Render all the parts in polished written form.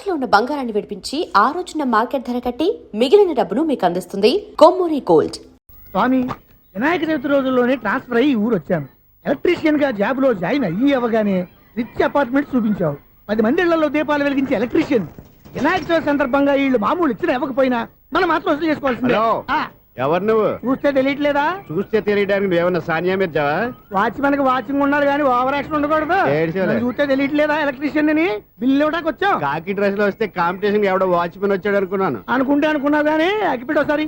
తాకట్లో ఉన్న బంగారాన్ని విడిపించి ఆ రోజున మార్కెట్ ధర కట్టి మిగిలిన డబ్బును మీకు అందిస్తుంది కొమ్మూరి గోల్డ్. స్వామి, వినాయక చవితి రోజుల్లోనే ట్రాన్స్ఫర్ అయ్యి ఊరు వచ్చాను. ఎలక్ట్రీషియన్ గా జాబ్ లో జాయిన్ అయ్యి అవ్వగానే రిచ్ అపార్ట్మెంట్ చూపించావు. 10 మంది ఇళ్లలో దీపాలు వెలిగించే ఎలక్ట్రీషియన్. వినాయక చవితి సందర్భంగా వీళ్ళు మామూలు ఇచ్చిన ఇవ్వకపోయినా మనం మాత్రం వసూలు చేసుకోవాల్సిందే. ఎవరు నువ్వు? చూస్తే తెలియట్లేదా? చూస్తే తెలియడానికి నువ్వేమన్నా సానియా మీర్జావా? వాచ్మెన్ కి వాచింగ్ ఉండాలి కానీ ఓవర్ యాక్షన్ ఉండకూడదు. చూస్తే తెలియట్లేదా ఎలక్ట్రీషియన్ అని? బిల్లు ఇవ్వడానికి వచ్చావు. కాకి డ్రెస్ లో వస్తే కాంపిటీషన్ ఎవడో వాచ్మెన్ వచ్చాడు అనుకున్నాను. అనుకున్నావు కానీ అగ్గిపెట్టి ఒకసారి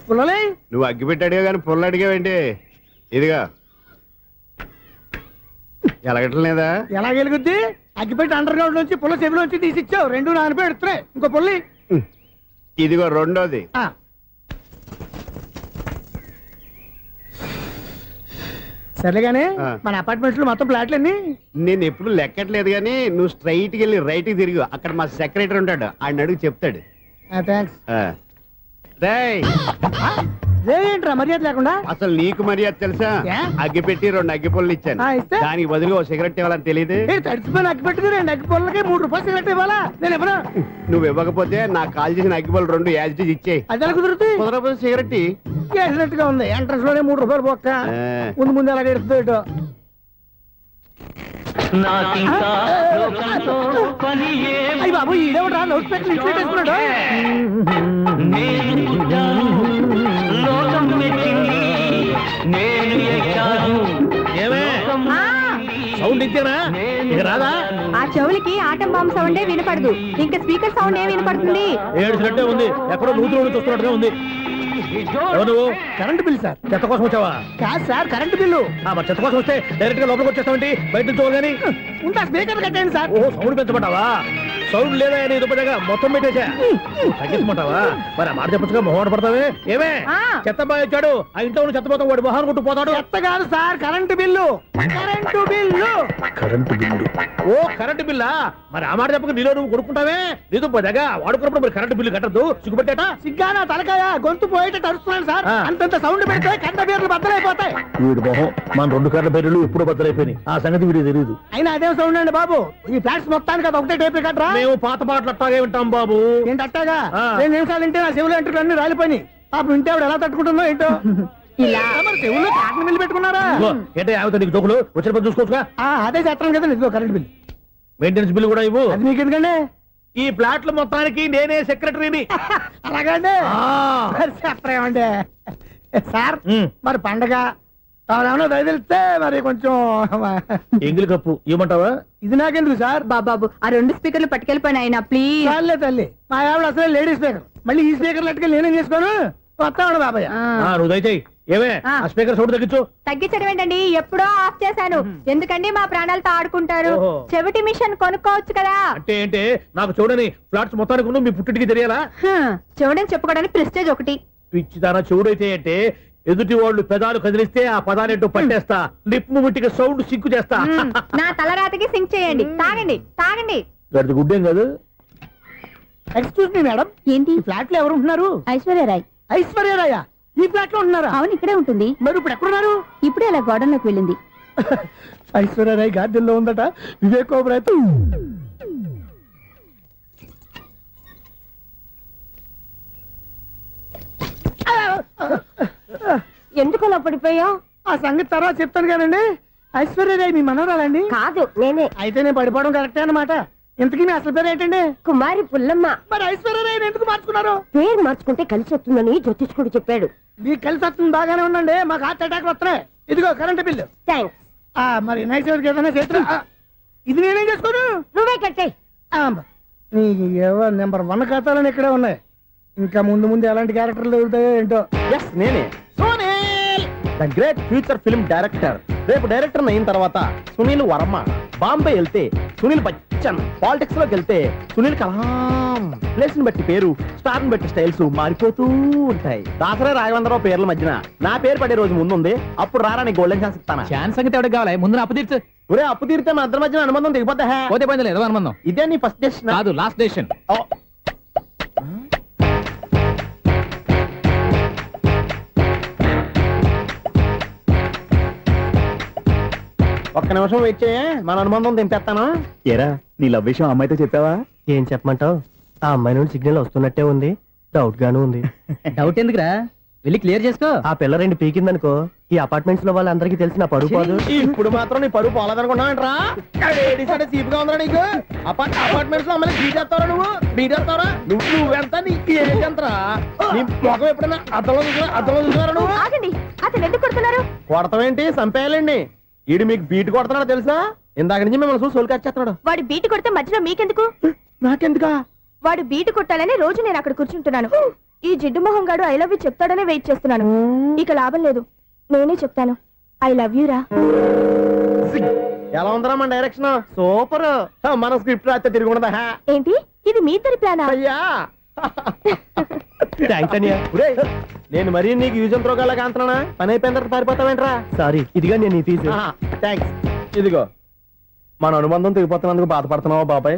పుల్లలే. నువ్వు అగ్గిపెట్టి అడిగా కానీ పుల్ల అడిగావేంటి? ఇదిగా ఎలగట్లేదా? ఎలా వెలుగుద్ది? అగ్గిపెట్టి అండర్ గ్రౌండ్ నుంచి పుల్ల చెవిలోంచి తీసిచ్చావు. 2 నానపై ఎడుతున్నాయి. ఇంకో పుల్లి ఇదిగో రెండోది. సరేగానే మన అపార్ట్మెంట్స్ లో మొత్తం ఫ్లాట్లు అన్ని నేను ఎప్పుడు లెక్కట్లేదు కానీ నువ్వు స్ట్రైట్ కి వెళ్ళి రైట్ కి తిరిగి అక్కడ మా సెక్రటరీ ఉంటాడు, ఆయన అడుగు చెప్తాడు. థ్యాంక్స్. ఏంట్రా మర్యాద లేకుండా? అసలు నీకు మర్యాద తెలుసా? అగ్గి పెట్టి 2 అగ్గి పుల్లలు ఇచ్చాను. దానికి బదులు ఓ సిగరెట్ ఇవ్వాలని తెలియదు. తడిచిపోయిన అగ్గి పెట్టి 2 అగ్గి పుల్లలకి 3 రూపాయలు సిగరెట్ ఇవ్వాలా? నేను ఎవరు? నువ్వు ఇవ్వకపోతే నాకు కాల్ చేసిన అగ్గి పుల్లలు 2 యాజిటీస్ ఇచ్చేయి. అది ఎలా కుదురుతుంది? కుదరకపోతే సిగరెట్ వేసినట్టుగా ఉంది. ఎంట్రన్స్ లోనే 3 రూపాయలు పోక్క. ముందు ఎలా ఎడుతుంది? అయ్యి బాబు, ఈడేవడా లౌడ్ స్పీకర్ ఇన్స్టేట్ చేసుకున్నాడు? సౌండ్ ఇచ్చానా? ఇక రాదా? ఆ చెవులకి ఆటం బాంబు సౌండే వినపడదు, ఇంకా స్పీకర్ సౌండ్ ఏ వినపడుతుంది? ఏడ్చినట్టే ఉంది. ఎక్కడో నూతులు చూస్తున్నట్టుగా ఉంది. నువ్వు కరెంట్ బిల్ సార్? చెత్త కోసం వచ్చావా? కాదు సార్, కరెంట్ బిల్లు. మరి చెత్త కోసం వస్తే డైరెక్ట్ గా లోపలికి వచ్చేస్తామంటే బయట నుంచి కానీ ఉంటా. స్పీకర్ కట్టండి సార్. ఓ సౌండ్ పెంచమంటావా? సౌండ్ లేదా అని దుప్పగా మొత్తం పెట్టేసా. తగ్గించమంటావా? మరి ఆ మాట చెప్పచ్చుగా మొహం పడతావే. ఏమే చెత్త బాగా వచ్చాడు, ఆ ఇంట్లో చెత్త పోతాం, వాడు మొహాన్ని కొట్టు పోతాడు. చెత్త కాదు sir, current bill. Current bill. Current bill. ఓ కరెంటు బిల్లా? మరి ఆ మాట చెప్పక నీలో నువ్వు కొడుకుంటావే. నీతో పోదాగా వాడుకున్నప్పుడు మరి కరెంటు బిల్లు కట్టద్దు. సిగ్గుపెట్టేట? సిగ్గానా తలకాయ? గొంతు పోయేటట్టు అరుస్తున్నాను సార్. అంతంత సౌండ్ పెడితే కంట బీర్లు బద్దలైపోతాయి. వీడు మొహం మన 2 కర్ల బీర్లు ఎప్పుడు బద్దలైపోయినాయి. ఆ సంగతి వీడికి తెలియదు. అయినా అదే సౌండ్ అండి బాబు. ఈ ఫ్లాట్స్ మొత్తానికి అది ఒకటే టేప్ కట్టరా? మేము పాత పాటలు అట్టాగే వింటాం బాబు. ఏంటి అట్టాగా? 2 నిమిషాలు వింటే నా చెవులు ఎంటర్ అన్ని రాలిపోయినాయి. పాపం వింటే ఆవిడ ఎలా తట్టుకుంటుందో ఏంటో. ఇలా చెవుల్లో కాటన్ బిల్లు పెట్టుకున్నారా? ఏంటో యావత నీకు జోకులు వచ్చిన పని చూసుకోవచ్చుగా. అదే చేస్తాను కదా. ఇదిగో కరెంట్ బిల్, మెయింటెనెన్స్ బిల్లు కూడా ఇవ్వు. అది మీకు ఎందుకండి? ఈ ఫ్లాట్ల మొత్తానికి నేనే సెక్రటరీని. అలాగండి. చెప్పరేమండి సార్? మరి పండగ ఏమన్నా దయదలిస్తే మరి కొంచెం ఎంగిలి కప్పు ఇవ్వమంటావా? ఇది నాకెందుకు సార్? బాబాబు, ఆ 2 స్పీకర్లు పట్టుకెళ్ళిపోయిన ఆయన ప్లీజ్. చాలే తల్లి, మా ఆవిడ అసలే లేడీ స్పీకర్. మళ్ళీ ఈ స్పీకర్ లెట్టుకెళ్ళి నేనేం చేసుకోను? వస్తాడు బాబాయ్. నువ్వు దయచేయి. ఏమే ఆ స్పీకర్ సౌండ్ తగ్గించు. తగ్గించడం ఏంటండి? ఎప్పుడో ఆఫ్ చేశాను. ఎందుకండి మా ప్రాణాలతో ఆడుకుంటారు? చెవిటి మిషన్ కొనుక్కోవచ్చు కదా. అంటే ఏంటే నాకు చూడని ఫ్లాట్స్ మొత్తానికి మీ పుట్టింటికి తెలియాలా? చూడని చెప్పుకోవడానికి ప్రెస్టేజ్ ఒకటి. పిచ్చిదానా చూడైతే అంటే ఎదుటి వాళ్ళు పెదాలు కదిలిస్తే ఆ పదాలేంటో పట్టేస్తా. లిప్ ముట్టికి సౌండ్ సింకు చేస్తా. నా తలరాతకి సింక్ చేయండి. తాగండి తాగండి. గడిది గుడ్డేం కాదు. ఎక్స్క్యూజ్ మీ మేడం, ఏంటి? ఫ్లాట్ లో ఎవరు ఉంటున్నారు? ఐశ్వర్యరాయ్. ఐశ్వర్యరాయ ఈ ఫ్లాట్ లో ఉంటున్నారా? అవును, ఇక్కడే ఉంటుంది. మరి ఇప్పుడు ఎక్కడున్నారు? ఇప్పుడే అలా గార్డెన్ లోకి వెళ్ళింది. ఐశ్వర్యరాయ్ గార్డెన్ లో ఉందట. వివేక్ ఓబరాయ్ ఎందుకు అలా పడిపోయావు? ఆ సంగతి తర్వాత చెప్తాను కానండి. ఐశ్వర్యరాయ్ మీ మనవరాలండి? కాదు, నేనే. అయితే నేను పడిపోవడం కరెక్టే అన్నమాట. ఇంతకీ మీ అసలు పేరు ఏంటండి? కుమారి పుల్లమ్మ. మరి ఐశ్వర్యరాయ్ ఎందుకు మార్చుకున్నారు? పేరు మార్చుకుంటే కలిసి వస్తుందని జ్యోతిష్కుడు చెప్పాడు. మీకు కలిసి వస్తుంది, బాగానే ఉండండి. మాకు హార్ట్ అటాక్ వస్తున్నాయి. ఇదిగో కరెంట్ బిల్లు. థ్యాంక్స్. మరి నైట్ ఏదైనా చేతులు ఇది నేనేం చేసుకోను? నువ్వే కట్టాయి. నెంబర్ 1 ఖాతాలని ఇక్కడే ఉన్నాయి. ఇంకా ముందు ముందు ఎలాంటి క్యారెక్టర్లు దొరుకుతాయో ఏంటో. నేనే Sunil, the great future film director. రేపు డైరెక్టర్ అయిన తర్వాత సునీల్ వర్మ. బాంబే వెళ్తే సునీల్ బచ్చన్. పాలిటిక్స్ లోకి వెళ్తే సునీల్ కలాం. ప్లేస్ ని బట్టి పేరు, స్టార్ ని బట్టి స్టైల్స్ మారిపోతూ ఉంటాయి. దాసరే రాఘవేంద్రరావు పేర్ల మధ్యన నా పేరు పడే రోజు ముందుంది. అప్పుడు రారా నీ గోల్డెన్ ఛాన్స్ ఇస్తానా? ఛాన్స్ సంగతి ఎవరికి కావాలి? ముందు అప్పు తీర్చు. ఒరే అప్పు తీరితే మన ఇద్దరి మధ్యన అనుబంధం దిగిపోతా. పోతే పోయింది లేదు అనుబంధం. ఇదే నీ ఫస్ట్ డెసిషన్ కాదు, లాస్ట్ డెసిషన్. ఒక్క ఒక్క నిమిషం వెయిట్ చేయ, మన అనుబంధం తెంపేస్తాను. ఏరా నీ లవ్ విషయం అమ్మాయితో చెప్పావా? ఏం చెప్పమంటావు? ఆ అమ్మాయి నుండి సిగ్నల్ వస్తున్నట్టే ఉంది, డౌట్ గాను ఉంది. డౌట్ ఎందుకురా, వెళ్ళి క్లియర్ చేసుకో. ఆ పిల్ల రెండు పీకిందనుకో, ఈ అపార్ట్మెంట్స్ లో వాళ్ళందరికీ తెలిసిన పరువు పోదు. ఇప్పుడు మాత్రం నీ పరువు పోలేదనుకున్నావంటరా? చీప్గా ఉందా నీకు? అపార్ట్మెంట్స్ లో అమ్మని బీటేస్తావరా నువ్వు? బీటేస్తావరా నువ్వెంత? నీకు ఏంటంతరా? నీ మొఖం ఎప్పుడైనా అద్దంలో చూసారా నువ్వు? ఆగండి, అతను ఎందుకు కొడుతున్నారు? కొడతావేంటి? చంపేయాలండి. ఈడు మీకు బీట్ కొడుతున్నాడు తెలుసా? ఇందాక నుంచి మిమ్మల్ని చూసి సోల్కి వచ్చేస్తున్నాడు. వాడు బీటు కొడితే మధ్యలో మీకెందుకు? నాకెందుకా? వాడు బీటు కొట్టాలని రోజు నేను అక్కడ కూర్చుంటున్నాను. ఈ జిడ్డు మొహం గాడు ఐ లవ్ యూ చెప్తాడనే వెయిట్ చేస్తున్నాను. ఇక లాభం లేదు, నేనే చెప్తాను ఐ లవ్ యూ రా. ఎలా ఉందరా మన డైరెక్షన్? సూపర్. మన స్క్రిప్ట్ రాస్తే తిరిగి ఉండదా? ఏంటి ఇది మీ ఇద్దరి ప్లానా? అయ్యా థ్యాంక్స్ అనియా. నేను మరీ నీకు యూజ్ అంత రోగాలకు అంటున్నా, పని అయిపోయిన తర్వాత పారిపోతావేంట్రా? సారీ, ఇదిగా నేను ఈ ఫీజు. థ్యాంక్స్. ఇదిగో మన అనుబంధం తెగిపోతున్నందుకు బాధపడుతున్నావా బాబాయ్?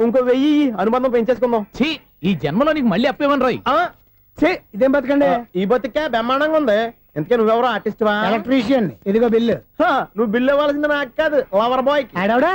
ఇంకో 1000 అనుబంధం పెంచేసుకుందాం. ఛీ, ఈ జన్మలో నీకు మళ్ళీ అప్పేమని రాయి. ఇదేం బతకండి? ఈ బతికే బ్రహ్మాండంగా ఉంది. ఎందుకే నువ్వెవరో ఆర్టిస్ట్ వా? ఎలక్ట్రీషియన్. ఇదిగో బిల్లు. నువ్వు బిల్లు ఇవ్వాల్సింది నాకు కాదు, లవర్ బాయ్. ఆడవడా?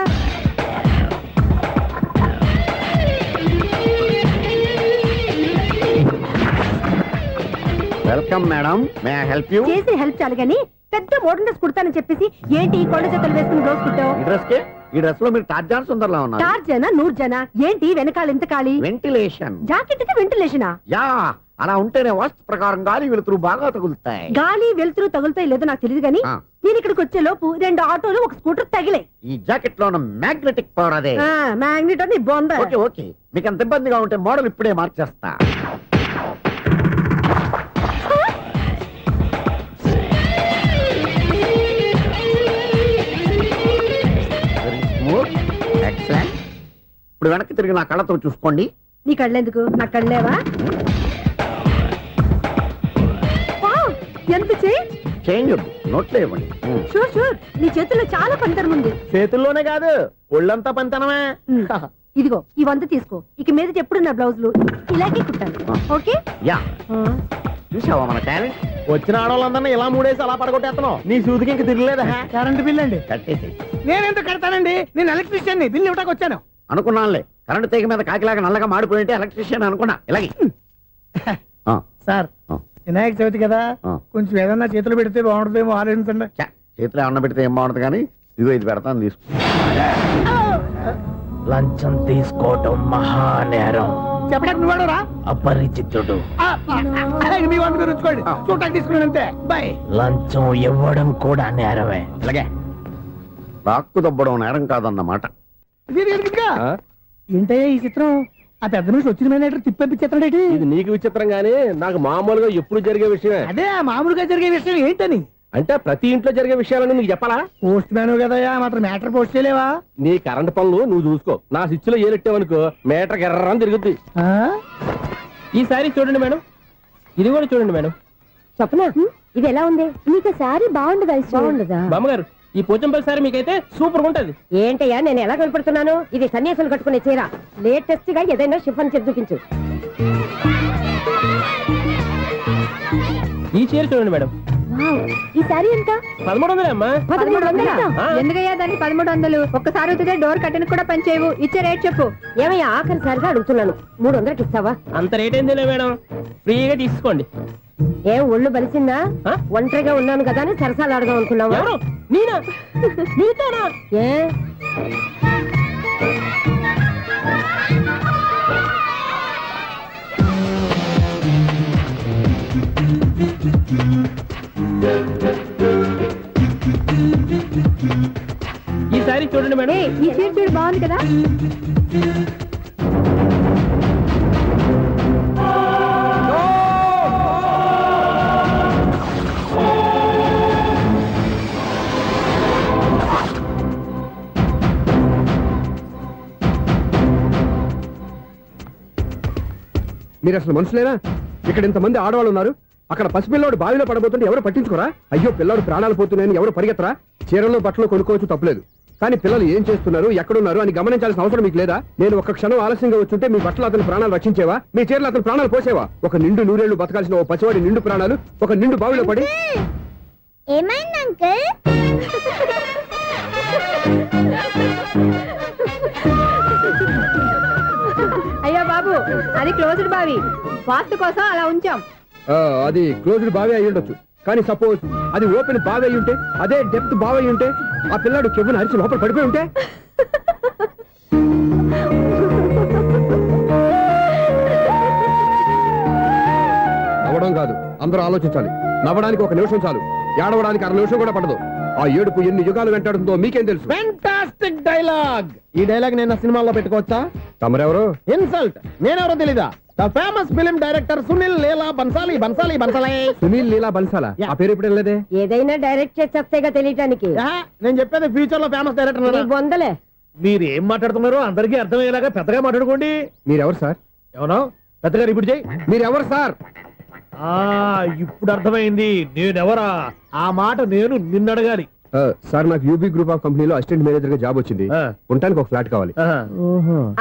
Welcome madam, may I help you? చేసి హెల్ప్ చాలు గాని పెద్ద మోడల్ డ్రెస్ కుడతానని చెప్పేసి ఏంటి ఈ కొండ జతలు వేసుకుని రోజు కుట్టావు? ఈ డ్రెస్ కి, ఈ డ్రెస్ లో మీరు టార్జాన్ సుందర్లా ఉన్నారు. 4 జన 100 జన ఏంటి వెనకాల ఎంత ఖాళీ? వెంటిలేషన్. జాకెట్ కి వెంటిలేషనా? యా, అలా ఉంటేనే వాస్తు ప్రకారం గాలి వెలుతురు బాగా తగులుతాయి. గాలి వెలుతురు తగులుతాయి లేదో నాకు తెలియదు గాని ఆ. నేను ఇక్కడికి వచ్చే లోపు 2 ఆటోలు ఒక స్కూటర్ తగిలే. ఈ జాకెట్ లో ఉన్న మ్యాగ్నెటిక్ పవర్ అదే. మ్యాగ్నెట్ అని బొంద. ఓకే ఓకే, మీకు అంత ఇబ్బందిగా ఉంటే మోడల్ ఇప్పుడే మార్చేస్తా. ఎక్సలెంట్. ఇప్పుడు వెనక్కి తిరిగి నా కళ్ళతో చూసుకోండి. నీ కళ్ళెందుకు? నా కళ్ళేవా? వావ్, ఎంత చేంజ్. చేంజ్ వద్దు, నోట్లో ఇవ్వండి. షూర్ షూర్, నీ చేతుల్లో చాలా పనితనం ఉంది. చేతుల్లోనే కాదు, ఒళ్ళంతా పంతనమే. ఇదిగో ఈ 100 తీసుకో. ఇక మీద ఎప్పుడు నా బ్లౌజులు ఇలాగే కుట్టాను. ఓకే? యా, చూసావా మన టాలెంట్? వచ్చిన ఆడవాళ్ళందరినీ ఇలా మూడేసి అలా పడగొట్టేస్తున్నావు. నీ సూదికి ఇంక తిరగలేదా? కరెంట్ బిల్ అండి. కట్టేసి. నేనెందుకు కడతానండి? నేను ఎలక్ట్రీషియన్ ని, బిల్ ఇవ్వడానికి వచ్చాను. అనుకున్నానులే, కరెంట్ తీగ మీద కాకిలాగా నల్లగా మాడిపోయింటే ఎలక్ట్రీషియన్ అనుకున్నా. ఇలాగే సార్, వినాయక చవితి కదా, కొంచెం ఏదన్నా చేతులు పెడితే బాగుంటుందేమో ఆలోచించండి. చేతిలో అన్న పెడితే ఏం బాగుంటుంది కానీ, ఇదిగో ఇది పెడతాను తీసుకో. లంచం తీసుకోవటం మహానేరం. చెప్పడానికి నువ్వాడరా? అపరిచితుడు. మీ వంట మీరు ఉంచుకోండి, చూడటానికి తీసుకున్నాను అంతే. బాయ్. లంచం ఇవ్వడం కూడా నేరమే. ఇలాగే రాక్కు దబ్బడం నేరం కాదన్నమాట. ఏంటయ్యా ఈ చిత్రం? ఆ పెద్ద నుంచి వచ్చిన మేనేటర్ తిప్పించేస్తాడేటి? ఇది నీకు విచిత్రం గానీ నాకు మామూలుగా ఎప్పుడు జరిగే విషయమే. అదే మామూలుగా జరిగే విషయం ఏంటని? అంటే ప్రతి ఇంట్లో జరిగే విషయాలని నీకు చెప్పాలా? పోస్ట్ మ్యాన్ కదయ్యా, మాత్రం మ్యాటర్ పోస్ట్ చేయలేవా? నీ కరెంట్ పనులు నువ్వు చూసుకో. నా స్విచ్ లో ఏలెట్టావనుకో మీటర్ ఎర్రని తిరుగుద్ది. ఈసారి చూడండి మేడం, ఇది కూడా చూడండి మేడం. చెప్పనా? ఇది ఎలా ఉంది? నీకు సారీ బాగుండదా? బాగుండదా? బామ్మగారు, ఈ పోచంపల్లి సారీ మీకైతే సూపర్ ఉంటది. ఏంటయ్యా నేను ఎలా కనపడుతున్నాను? ఇది సన్యాసులు కట్టుకునే చీర. లేటెస్ట్ గా ఏదైనా షిఫన్ చేసి చూపించు. ఈ చీర చూడండి మేడం. ఈ సారీ ఎంత? 1300 అమ్మా. 1300? ఎందుకయ్యా దాన్ని 1300? ఒక్కసారి అవుతుందే డోర్ కట్టను కూడా పనిచేయవు. ఇచ్చే రేట్ చెప్పు. ఏమయ్యా ఆఖరిసారిగా అడుగుతున్నాను, 300కి ఇస్తావా? అంత రేట్ ఏంది మేడం, ఫ్రీగా తీసుకోండి. ఏం ఒళ్ళు బలిసిందా? ఒంటరిగా ఉన్నాను కదా అని సరసాలు అడదాం అనుకున్నావా? నేనా? నీతోనా? ఏ ఈ సారీ చూడండి మేడం. ఈ చీర చూడు, బాగుంది కదా? మీరు అసలు మనుషులేనా? ఇక్కడ ఇంతమంది ఆడవాళ్ళు ఉన్నారు, అక్కడ పసిపిల్లాడు బావిలో పడబోతుంటే ఎవరు పట్టించుకోరా? అయ్యో పిల్లాడు ప్రాణాలు పోతున్నాయని ఎవరు పరిగెత్తరా? చీరల్లో బట్టలు కొనుక్కోవచ్చు, తప్పలేదు. కానీ పిల్లలు ఏం చేస్తున్నారు, ఎక్కడున్నారు అని గమనించాల్సిన అవసరం మీకు లేదా? నేను ఒక్క క్షణం ఆలస్యంగా వచ్చుంటే మీ బట్టలు అతని ప్రాణాలు రక్షించేవా? మీ చీరలు అతని ప్రాణాలు పోసేవా? ఒక నిండు 100 ఏళ్లు బతకాల్సిన ఓ పసివాడి నిండు ప్రాణాలు ఒక నిండు బావిలో పడి. ఏమైంది అంకుల్? అయ్యో బాబు అది క్లోజ్డ్ బావి వాస్తు కోసం అలా ఉంచాం. అది క్లోజ్డ్ బావి అయి ఉండొచ్చు, కానీ సపోజ్ అది ఓపెన్ బావి అయి ఉంటే, అదే డెప్త్ బావి అయి ఉంటే, ఆ పిల్లాడు కెవ్వున అరిచి లోపల పడిపోయి ఉంటే, నవ్వడం కాదు, అందరూ ఆలోచించాలి. నవ్వడానికి 1 నిమిషం చాలు, ఏడవడానికి 1/2 నిమిషం కూడా పడదు. ఆ ఏడుపు ఎన్ని యుగాలు వెంటాడుతుందో మీకేం తెలుసు? Fantastic dialogue. ఈ డైలాగ్ నేను సినిమాలో పెట్టుకోవచ్చా? తమరెవరు? ఇన్సల్ట్. నేనెవరో తెలీదా? The famous film director Sunil Leela Bansali. Bansali Bansali Sunil Leela బన్సాలా? ఆ పేరు ఇప్పుడు లేదే. ఏదైనా డైరెక్ట్ చేసేస్తేగా తెలియటానికి. నేను చెప్పేది ఫ్యూచర్ లో ఫేమస్ డైరెక్టర్. బొందలే. మీరు ఏం మాట్లాడుతున్నారో అందరికీ అర్థమయ్యేలాగా పెద్దగా మాట్లాడుకోండి. మీరెవరు సార్? ఎవరో పెద్దగా రిపీట్ చేయి. మీరెవరు సార్? ఇప్పుడు అర్థమైంది నేనెవరా. ఆ మాట నేను నిన్ను అడగాలి. సార్, నాకు యూబీ గ్రూప్ ఆఫ్ కంపెనీలో అసిస్టెంట్ మేనేజర్ గా జాబ్ వచ్చింది. ఉండటానికి ఒక ఫ్లాట్ కావాలి.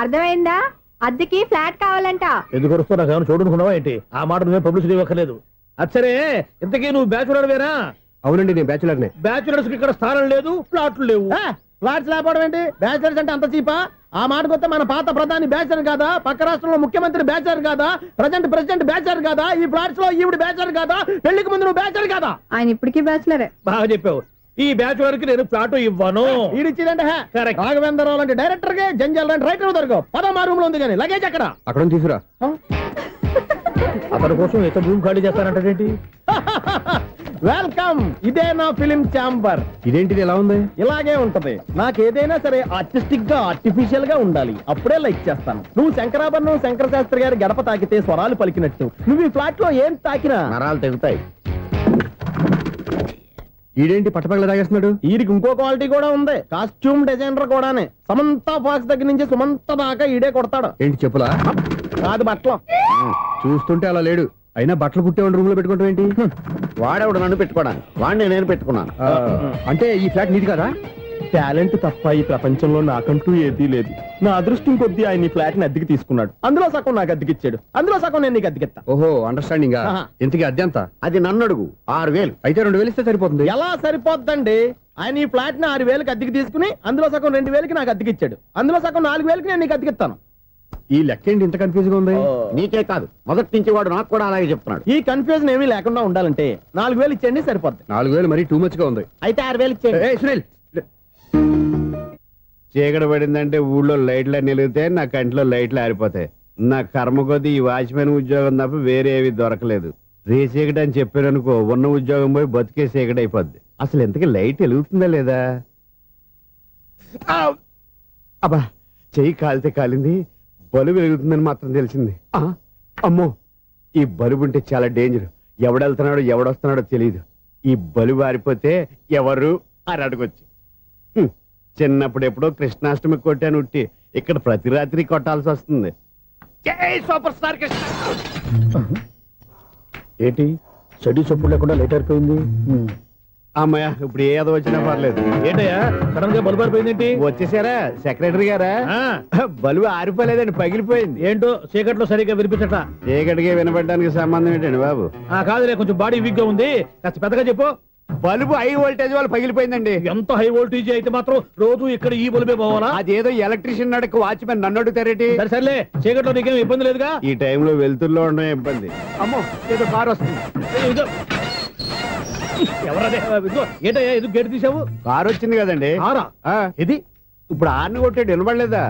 అర్థమైందా? అద్దెకి ఫ్లాట్ కావాలంట. ఎందుకు వస్తావు? నాకు ఏమైనా చూడనుకున్నావా ఏంటి? ఆ మాట నువ్వే పబ్లిసిటీ ఇవ్వక్కర్లేదు. అచ్చరే, ఇంతకీ నువ్వు బ్యాచులర్ వేరా? అవునండి, నేను బ్యాచులర్నే. బ్యాచులర్స్ కి ఇక్కడ స్థానం లేదు, ఫ్లాట్లు లేవు. ఫ్లాట్స్ లేకపోవడం ఏంటి? బ్యాచిలర్స్ అంటే అంత చీపా? ఆ మాటకొస్తే మన పాత ప్రధాని బ్యాచర్ కాదా? పక్క రాష్ట్రంలో ముఖ్యమంత్రి బ్యాచర్ కాదా? ప్రెసిడెంట్ బ్యాచర్ కాదా? ఈ ఫ్లాట్స్ లో ఈవిడ బ్యాచర్ కాదా? పెళ్లికి ముందు నువ్వు బ్యాచర్ కాదా? ఆయన ఇప్పటికీ బ్యాచులరే. బాగా చెప్పావు. ఈ బ్యాచులర్ కి నేను ఫ్లాట్ ఇవ్వను. ఈడిచ్చిందంటే Correct. రాఘవేంద్రరావు లాంటి డైరెక్టర్ గా జంజల్ లాంటి రైటర్ దొరకవు. పదమా రూమ్ లో ఉంది కానీ లగేజ్ అక్కడ. అక్కడ తీసుకురా. అతని కోసం ఎంత భూమి ఖాళీ చేస్తానంటే వెల్కమ్. ఇదే నా ఫిలిం ఛాంబర్. ఇదేంటిది ఎలా ఉంది? ఇలాగే ఉంటది. నాకు ఏదైనా సరే ఆర్టిస్టిక్ గా ఆర్టిఫిషియల్ గా ఉండాలి, అప్పుడే లైక్ చేస్తాను. నువ్వు శంకరాభరణం శంకర శాస్త్రి గారి గడప తాకితే స్వరాలు పలికినట్టు నువ్వు ఈ ఫ్లాట్ లో ఏం తాకినా నరాలు తెగుతాయి. ఈడేంటి పట్టపగల తాగేస్తున్నాడు? వీరికి ఇంకో క్వాలిటీ కూడా ఉంది. కాస్ట్యూమ్ డిజైనర్ కూడానే. సమంత ఫాక్స్ దగ్గర నుంచి సుమంత దాకా ఈడే కొడతాడు. ఏంటి చెప్పులా? కాదు బట్టలు. చూస్తుంటే అలా లేడు. అయినా బట్టలు కుట్టేవాడి రూమ్ లో పెట్టుకుంటాం ఏంటి? వాడేవాడు నన్ను పెట్టుకోవడానికి, వాడిని నేను పెట్టుకున్నాను. అంటే ఈ ఫ్లాట్ నీది కదా? టాలెంట్ తప్ప ఈ ప్రపంచంలో నాకంటూ ఏదీ లేదు. నా అదృష్టం కొద్దీ ఆయన ఈ ఫ్లాట్ ని అద్దెకి తీసుకున్నాడు. అందులో సగం నాకు అద్దెకిచ్చాడు, అందులో సగం నేను నీకు అద్దెకిస్తా. ఓహో, అండర్స్టాండింగ్. ఇంతకీ అద్దె ఎంత? అది నన్ను అడుగు. 6,000. అయితే 2,000 ఇస్తే సరిపోతుంది. ఎలా సరిపోద్దండి? ఆయన ఈ ఫ్లాట్ ని 6,000కి అద్దెకి తీసుకుని అందులో సగం 2,000కి నాకు అద్దెకిచ్చాడు, అందులో సగం 4,000కి నేను నీకు అద్దెకిస్తాను. ఈ లెక్క ఏంటి ఇంత కన్ఫ్యూజ్ గా ఉంది? నీకే కాదు, మొదటి నుంచి వాడు నాకు కూడా అలాగే చెప్తున్నాడు. ఈ కన్ఫ్యూజన్ ఏమీ లేకుండా ఉండాలంటే 4,000 ఇచ్చేయండి, సరిపోద్ది. 4,000 మరీ టూ మచ్ గా ఉంది. అయితే 6,000 ఇచ్చేయండి. ఏయ్ సునీల్, చీకటి పడిందంటే ఊళ్ళో లైట్లు నిలిగితే నా కంటిలో లైట్లు ఆరిపోతాయి. నా కర్మ కొద్దీ ఈ వాచ్మెన్ ఉద్యోగం తప్ప వేరే ఏవి దొరకలేదు. రేచీకటి అని చెప్పారనుకో, ఉన్న ఉద్యోగం పోయి బతికే చీకటి అయిపోద్ది. అసలు ఇంతకీ లైట్ వెలుగుతుందా లేదా? అబ్బా, చెయ్యి కాలితే కాలింది, బలుబు వెలుగుతుందని మాత్రం తెలిసింది. అమ్మో, ఈ బలుబు ఉంటే చాలా డేంజర్. ఎవడెళ్తున్నాడో ఎవడొస్తున్నాడో తెలియదు. ఈ బలుబు ఆరిపోతే ఎవరు అని అడగొచ్చు. చిన్నప్పుడు ఎప్పుడో కృష్ణాష్టమి కొట్టాను ఉట్టి, ఇక్కడ ప్రతి రాత్రి కొట్టాల్సి వస్తుంది. జై సూపర్ స్టార్ కృష్ణ. ఏంటి చెడు చొప్పుడు లేకుండా లేట్ అయిపోయింది. అమ్మయ్య, ఇప్పుడు ఏదో వచ్చినా పర్లేదు. ఏంటయ్యా సడన్ గా బల్బు అయిపోయింది ఏంటి? వచ్చేసారా సెక్రటరీ గారా? బలుబు ఆరిపోలేదండి, పగిలిపోయింది. ఏంటో చీకట్లో సరిగ్గా వినిపించట. చీకటికి వినపడడానికి సంబంధం ఏంటండి బాబు? కాదులే, కొంచెం బాడీ వీక్ గా ఉంది, కాస్త పెద్దగా చెప్పు. బల్బు హై వోల్టేజ్ వాళ్ళు పగిలిపోయిందండి. ఎంత హై వోల్టేజ్ అయితే మాత్రం రోజు ఇక్కడ ఈ బల్బే పోవాలా? అదేదో ఎలక్ట్రీషియన్ నడక వాచ్మెన్ నన్ను అడుగుతారేటి? సరే సర్లే, చీకట్లో నీకేం ఇబ్బంది లేదుగా? ఈ టైంలో వెళ్తుల్లో ఉండడం ఇబ్బంది. అమ్మో, ఏదో కారు వస్తుంది. ఇదిగో. ఎవరదే? ఇదిగో, ఏంటయ్యా ఇది గేట్ తీసావు? కారు వచ్చింది కదండి. కారా? ఇది ఇప్పుడు ఆర్ని కొట్టాడు, వినపడలేదా?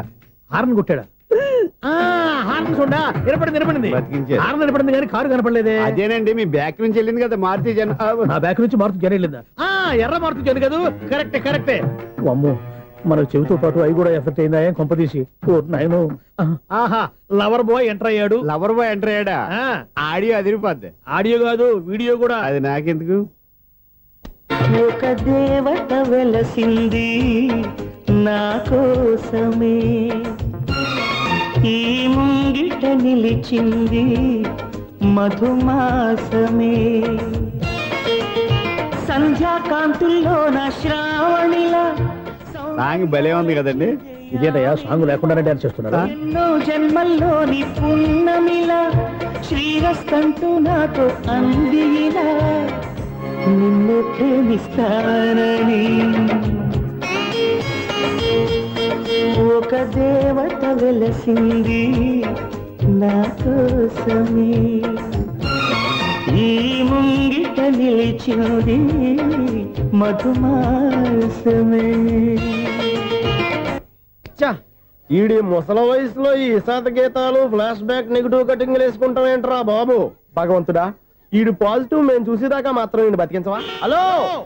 హార్న్ కొట్టాడా? హార్న్ చూడా వినపడింది. బతికించారు. హార్న్ వినపడింది కానీ కారు కనపడలేదే. అదేనండి, మీ బ్యాక్ నుంచి వెళ్ళింది కదా మారుతి జన. నా బ్యాక్ నుంచి మారుతు జన వెళ్ళిందా? ఎర్ర మారుతు జన కదా? కరెక్టే. అమ్మో, మన చెవితో పాటు అవి కూడా ఎఫెక్ట్ అయిందా కొంపదీసి? నాయను. ఆహా, లవర్ బాయ్ ఎంటర్ అయ్యాడు. లవర్ బాయ్ ఎంటర్ అయ్యాడా? ఆడియో అదిరిపోద్ది. ఆడియో కాదు, వీడియో కూడా. అది నాకెందుకు? ఒక దేవత వెలసింది నా కోసమే, ఈ ముంగిట నిలిచింది మధుమాసమే, సంధ్యాకాంతుల్లో నా శ్రావణిలా సాంగ్ భలే ఉంది కదండి. ఇదేటయ్యా సాంగ్ లేకుండానే డాన్స్ చేస్తున్నారా? ఎన్నో జన్మల్లోని పున్నమిలా శ్రీరస్తంటూ నాతో అందిలా నిన్ను ప్రేమిస్తానని. ఒక దేవత వెలసింది నా కోసమే ఈ ముంగిట నిలిచింది మధుమాసమే. ఈడి ముసల వయసులో ఈ ఇసాత గీతాలు ఫ్లాష్ బ్యాక్ నెగిటివ్ కటింగ్ వేసుకుంటాం ఏంట్రా బాబు. భగవంతుడా, ఈడు పాజిటివ్ మేము చూసేదాకా మాత్రం ఈయన బతికించవా. హలో,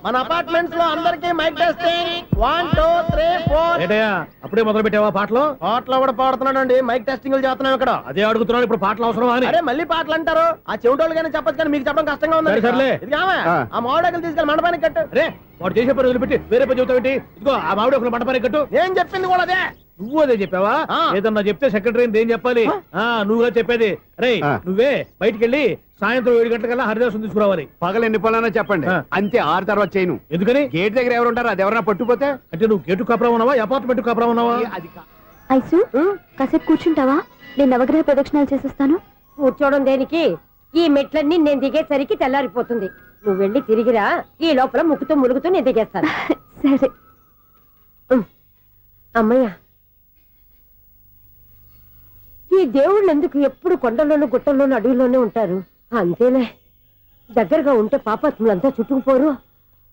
మన అపార్ట్మెంట్స్ లో అందరికీ మైక్ టెస్టింగ్ 1 2 3 4. ఏంటయ్యా అప్పుడే మొదలు పెట్టావా పాటలు? పాటలు కూడా పాడుతున్నాడు అండి, మైక్ టెస్టింగ్ చేస్తున్నాం ఇక్కడ. అదే అడుగుతున్నాను, ఇప్పుడు పాటలు అవసరమా అని. అరే మళ్ళీ పాటలు అంటారు, ఆ చెవిటోళ్ళు కానీ చెప్పచ్చు కానీ మీకు చెప్పడం కష్టంగా ఉంది. సర్లే. ఇది కావా? ఆ మామిడాకులు తీసుకెళ్ళి మండపానికి కట్టు. రే వాడు చేసే పని వదిలిపెట్టి వేరే పని చెబుతావేంటి? ఇదిగో ఆ మామిడి ఒక మంటపానికి కట్టు. ఏం చెప్పింది కూడా అదే. నువ్వు అదే చెప్పావా? ఆ. ఏదన్నా చెప్తే సెక్రటరీ ఏం చెప్పాలి? నువ్వుగా చెప్పేది. రే ఆ. నువ్వే బయటికి వెళ్ళి సాయంత్రం 7 గంటలకల్లా హరిదాసు తీసుకురావాలి. పగలు ఎన్ని పనులన్నా చెప్పండి, ఆ. అంతే. 6 తర్వాత చేయను. ఎందుకని? గేట్ దగ్గర ఎవరు ఉంటారు, అది ఎవరన్నా పట్టుపోతే అంటే నువ్వు గేటు కాపురం ఉన్నావా, అపార్ట్మెంట్ కాపురం ఉన్నావా? అది ఐసు కాసేపు కూర్చుంటావా? నేను నవగ్రహ ప్రదక్షిణాలు చేసేస్తాను. కూర్చోవడం దేనికి? ఈ మెట్లన్నీ నేను దిగేసరికి తెల్లారిపోతుంది. నువ్వు వెళ్ళి తిరిగిరా, ఈ లోపల ముక్కుతూ ములుగుతూ నేను దిగేస్తాను. సరే. అమ్మయ్య, ఈ దేవుళ్ళు ఎందుకు ఎప్పుడు కొండల్లోనూ గుట్టల్లోనూ అడవిలోనే ఉంటారు? అంతేలే, దగ్గరగా ఉంటే పాపాత్ములంతా చుట్టుకుపోరు.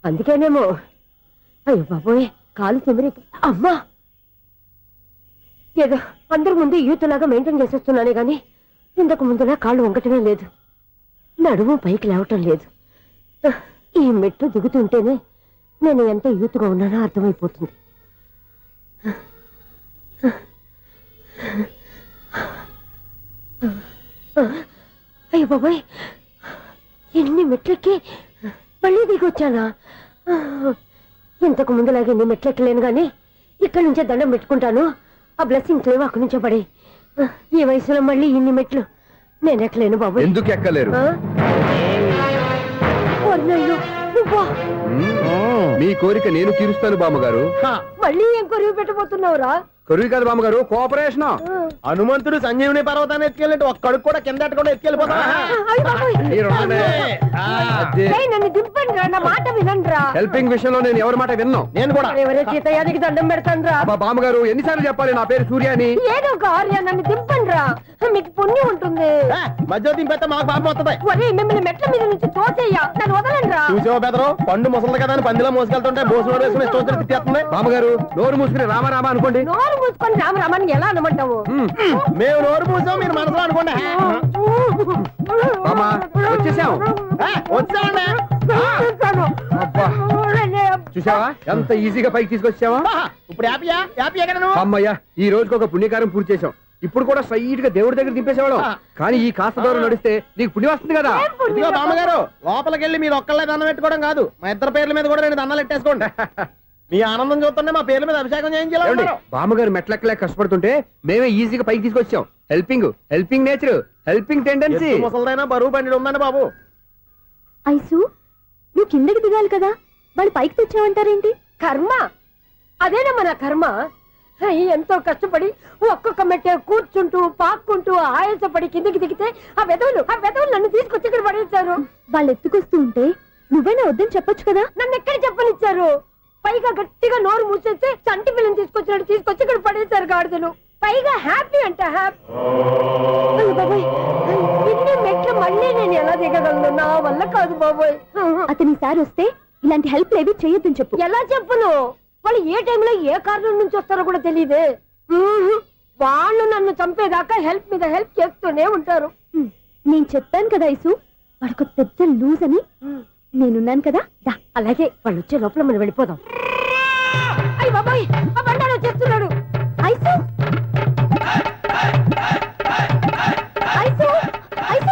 అందుకేనేమో. అయ్యో బాబోయ్, కాలు తిమిరి. అమ్మా, ఏదో అందరి ముందు యూత్లాగా మెయింటైన్ చేసేస్తున్నానే గాని ఇంతకు ముందులా కాళ్ళు వంకటమే లేదు, నడుము పైకి లేవటం లేదు. ఈ మెట్లు దిగుతుంటేనే నేను ఎంత యూత్గా ఉన్నానో అర్థమైపోతుంది. అయ్యో బాబాయ్, ఎన్ని మెట్లెక్కి మళ్ళీ దిగొచ్చానా? ఇంతకు ముందులాగే ఎన్ని మెట్లెక్కలేను గాని ఇక్కడి నుంచే దండం పెట్టుకుంటాను. ఆ బ్లెస్సింగ్ లేవు అక్కడి నుంచే పడే. ఈ వయసులో మళ్ళీ ఇన్ని మెట్లు నేను ఎక్కలేను బాబాయ్. ఎందుకు ఎక్కలేరు? నువ్వా? మీ కోరిక నేను తీరుస్తాను బామ్మగారు. మళ్ళీ ఏం కొరివి పెట్టబోతున్నావురా? కొరువు కాదు బామ్మగారు, కోఆపరేషన్. హనుమంతుడు సంజీవుని పర్వతాన్ని ఎత్తుకెళ్ళినట్టు ఒక్కడికి కూడా కింద ఎట్టకుండా ఎత్తుకెళ్ళిపోతా. నన్ను దింపండి రా, నా మాట వినండిరా. హెల్పింగ్ విషయంలో నేను ఎవరి మాట విన్నాను. నేను కూడా. ఎవరే సీతయ్యానికి దండం పెడతాను రా. అబ్బా బామ్మగారు, ఎన్నిసార్లు చెప్పాలి నా పేరు సూర్య అని? ఏదో ఒక ఆర్య, నన్ను దింపండి రా, మీకు పుణ్యం ఉంటుంది. మధ్య దింపేస్తే మాకు పాపం వస్తుంది. ఒరే, మిమ్మల్ని మెట్ల మీద నుంచి తోసేయ్యా, నన్ను వదలండి రా. చూసావా బెదరు, పండు ముసలి కదా అని పందిలో మోసుకెళ్తుంటే బోసు వేసుకుని ఇష్టం తిట్టేస్తుంది. బామ్మగారు, నోరు మూసుకుని రామారామా అనుకోండి. నోరు మూసుకొని రామరామని ఎలా అనమంటావు? మేము నోరు మూసాం, మీరు మనసులో అనుకోండి. బామ్మా, వచ్చేసాం. వచ్చామండి. అబ్బా, చూసావా ఎంత ఈజీగా పైకి తీసుకొచ్చావా? ఇప్పుడు హ్యాపీయా? హ్యాపీయా కదా నువ్వు? అమ్మయ్యా, ఈ రోజుకి ఒక పుణ్యకారం పూర్తి చేసాం. ఇప్పుడు కూడా స్ట్రైట్ గా దేవుడి దగ్గర దింపేసేవాళ్ళం. కానీ ఈ కాస్త దూరం నడిస్తే నీకు పుణ్యం వస్తుంది కదా. ఇదిగో బామ్మగారు, లోపలికి వెళ్ళి మీరు ఒక్కళ్ళే దండం పెట్టుకోవడం కాదు, మా ఇద్దరు పేర్ల మీద కూడా 2 దండాలు ఎట్టేసుకోండి. మీ ఆనందం చూస్తుంటే మా పేర్ల మీద అభిషేకం చేయించాలి. బామ్మగారు మెట్లెక్కలేక కష్టపడుతుంటే మేమే ఈజీగా పైకి తీసుకొచ్చాం. Helping nature, helping tendency. ముసలిదైనా బరువు బండి ఉందండి బాబు. ఐసు, నువ్వు కిందకి దిగాలి కదా, వాళ్ళు పైకి తెచ్చావంటారేంటి? కర్మ అదేనమ్మా నా కర్మ. ఎంతో కష్టపడి ఒక్కొక్క మెట్టే కూర్చుంటూ పాక్కుంటూ ఆయాసపడి కిందకి దిగితే ఆ వెధవులు నన్ను తీసుకొచ్చి ఇక్కడ పడేశారు. వాళ్ళు ఎత్తుకొస్తూ ఉంటే నువ్వైనా వద్దని చెప్పొచ్చు కదా. నన్ను ఎక్కడ చెప్పనిచ్చారు? పైగా గట్టిగా నోరు మూసేస్తే చంటి పిల్లని తీసుకొచ్చినట్టు తీసుకొచ్చి ఇక్కడ పడేశారు గాడిదలు. పైగా హ్యాపీ అంట హ్యాపీ. బాబాయ్, ఇన్ని మెట్లు మళ్ళీ నేను ఎలా దిగగలను? నా వల్ల కాదు బాబోయ్. అతని సార్ వస్తే ఇలాంటి హెల్ప్ లేవి చేయొద్దని చెప్పు. ఎలా చెప్పును? వాళ్ళు ఏ టైంలో ఏ కారణం నుంచి వస్తారో కూడా తెలియదే. వాళ్ళు నన్ను చంపేదాకా హెల్ప్ మీద హెల్ప్ చేస్తూనే ఉంటారు. నేను చెప్పాను కదా ఐసు, వాడికి పెద్ద లూజ్ అని. నేనున్నాను కదా. దా, అలాగే వాళ్ళు వచ్చే లోపల మనం వెళ్ళిపోదాం. అయ్య బాబాయ్, ఆ బండారు వచ్చేస్తున్నాడు. Ice, ice, ice.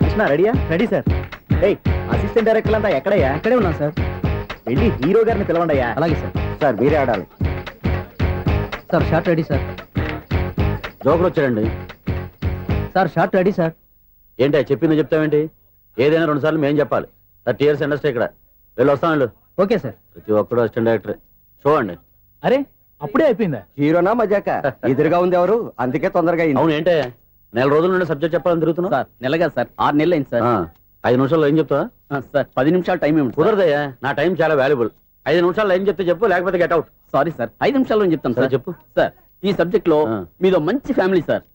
కృష్ణ రెడీయా? Ready sir. అసిస్టెంట్ డైరెక్టర్ అంతా ఎక్కడయ్యా? ఇక్కడే ఉన్నాం సార్. వెళ్ళి హీరో గారిని పిలవండియా. అలాగే సార్. సార్ మీరే ఆడాలి. Sir shot ready sir. Joker వచ్చాడండి. Sir shot ready sir. ఏంటి చెప్పింది చెప్తావేంటి? ఏదైనా 2 సార్లు మేము చెప్పాలి. 30 years ఇండస్ట్రీ ఇక్కడ. వెళ్ళి వస్తాం వెళ్ళు. Okay sir. ప్రతి ఒక్కడు అసిస్టెంట్ డైరెక్టర్. చూడండి. అరే, అప్పుడే అయిపోయిందా? హీరోనా మజాక? ఎదురుగా ఉంది ఎవరు, అందుకే తొందరగా అయింది. అవును ఏంటే నెల రోజుల నుండి సబ్జెక్ట్ చెప్పాలని తిరుగుతున్నావు సార్ నెలగా సార్ 6 నెలలు అయింది సార్ 5 నిమిషాల్లో ఏం చెప్తావా సార్ 10 నిమిషాలు టైం ఏమిటి కుదరదయ్యా, నా టైం చాలా వాల్యుబుల్. 5 నిమిషాల్లో ఏం చెప్తే చెప్పు, లేకపోతే గెట్ అవుట్. సారీ సార్ 5 నిమిషాల్లో చెప్తాను సరే, సార్. చెప్పు. సార్ ఈ సబ్జెక్ట్ లో మీదో మంచి ఫ్యామిలీ సార్.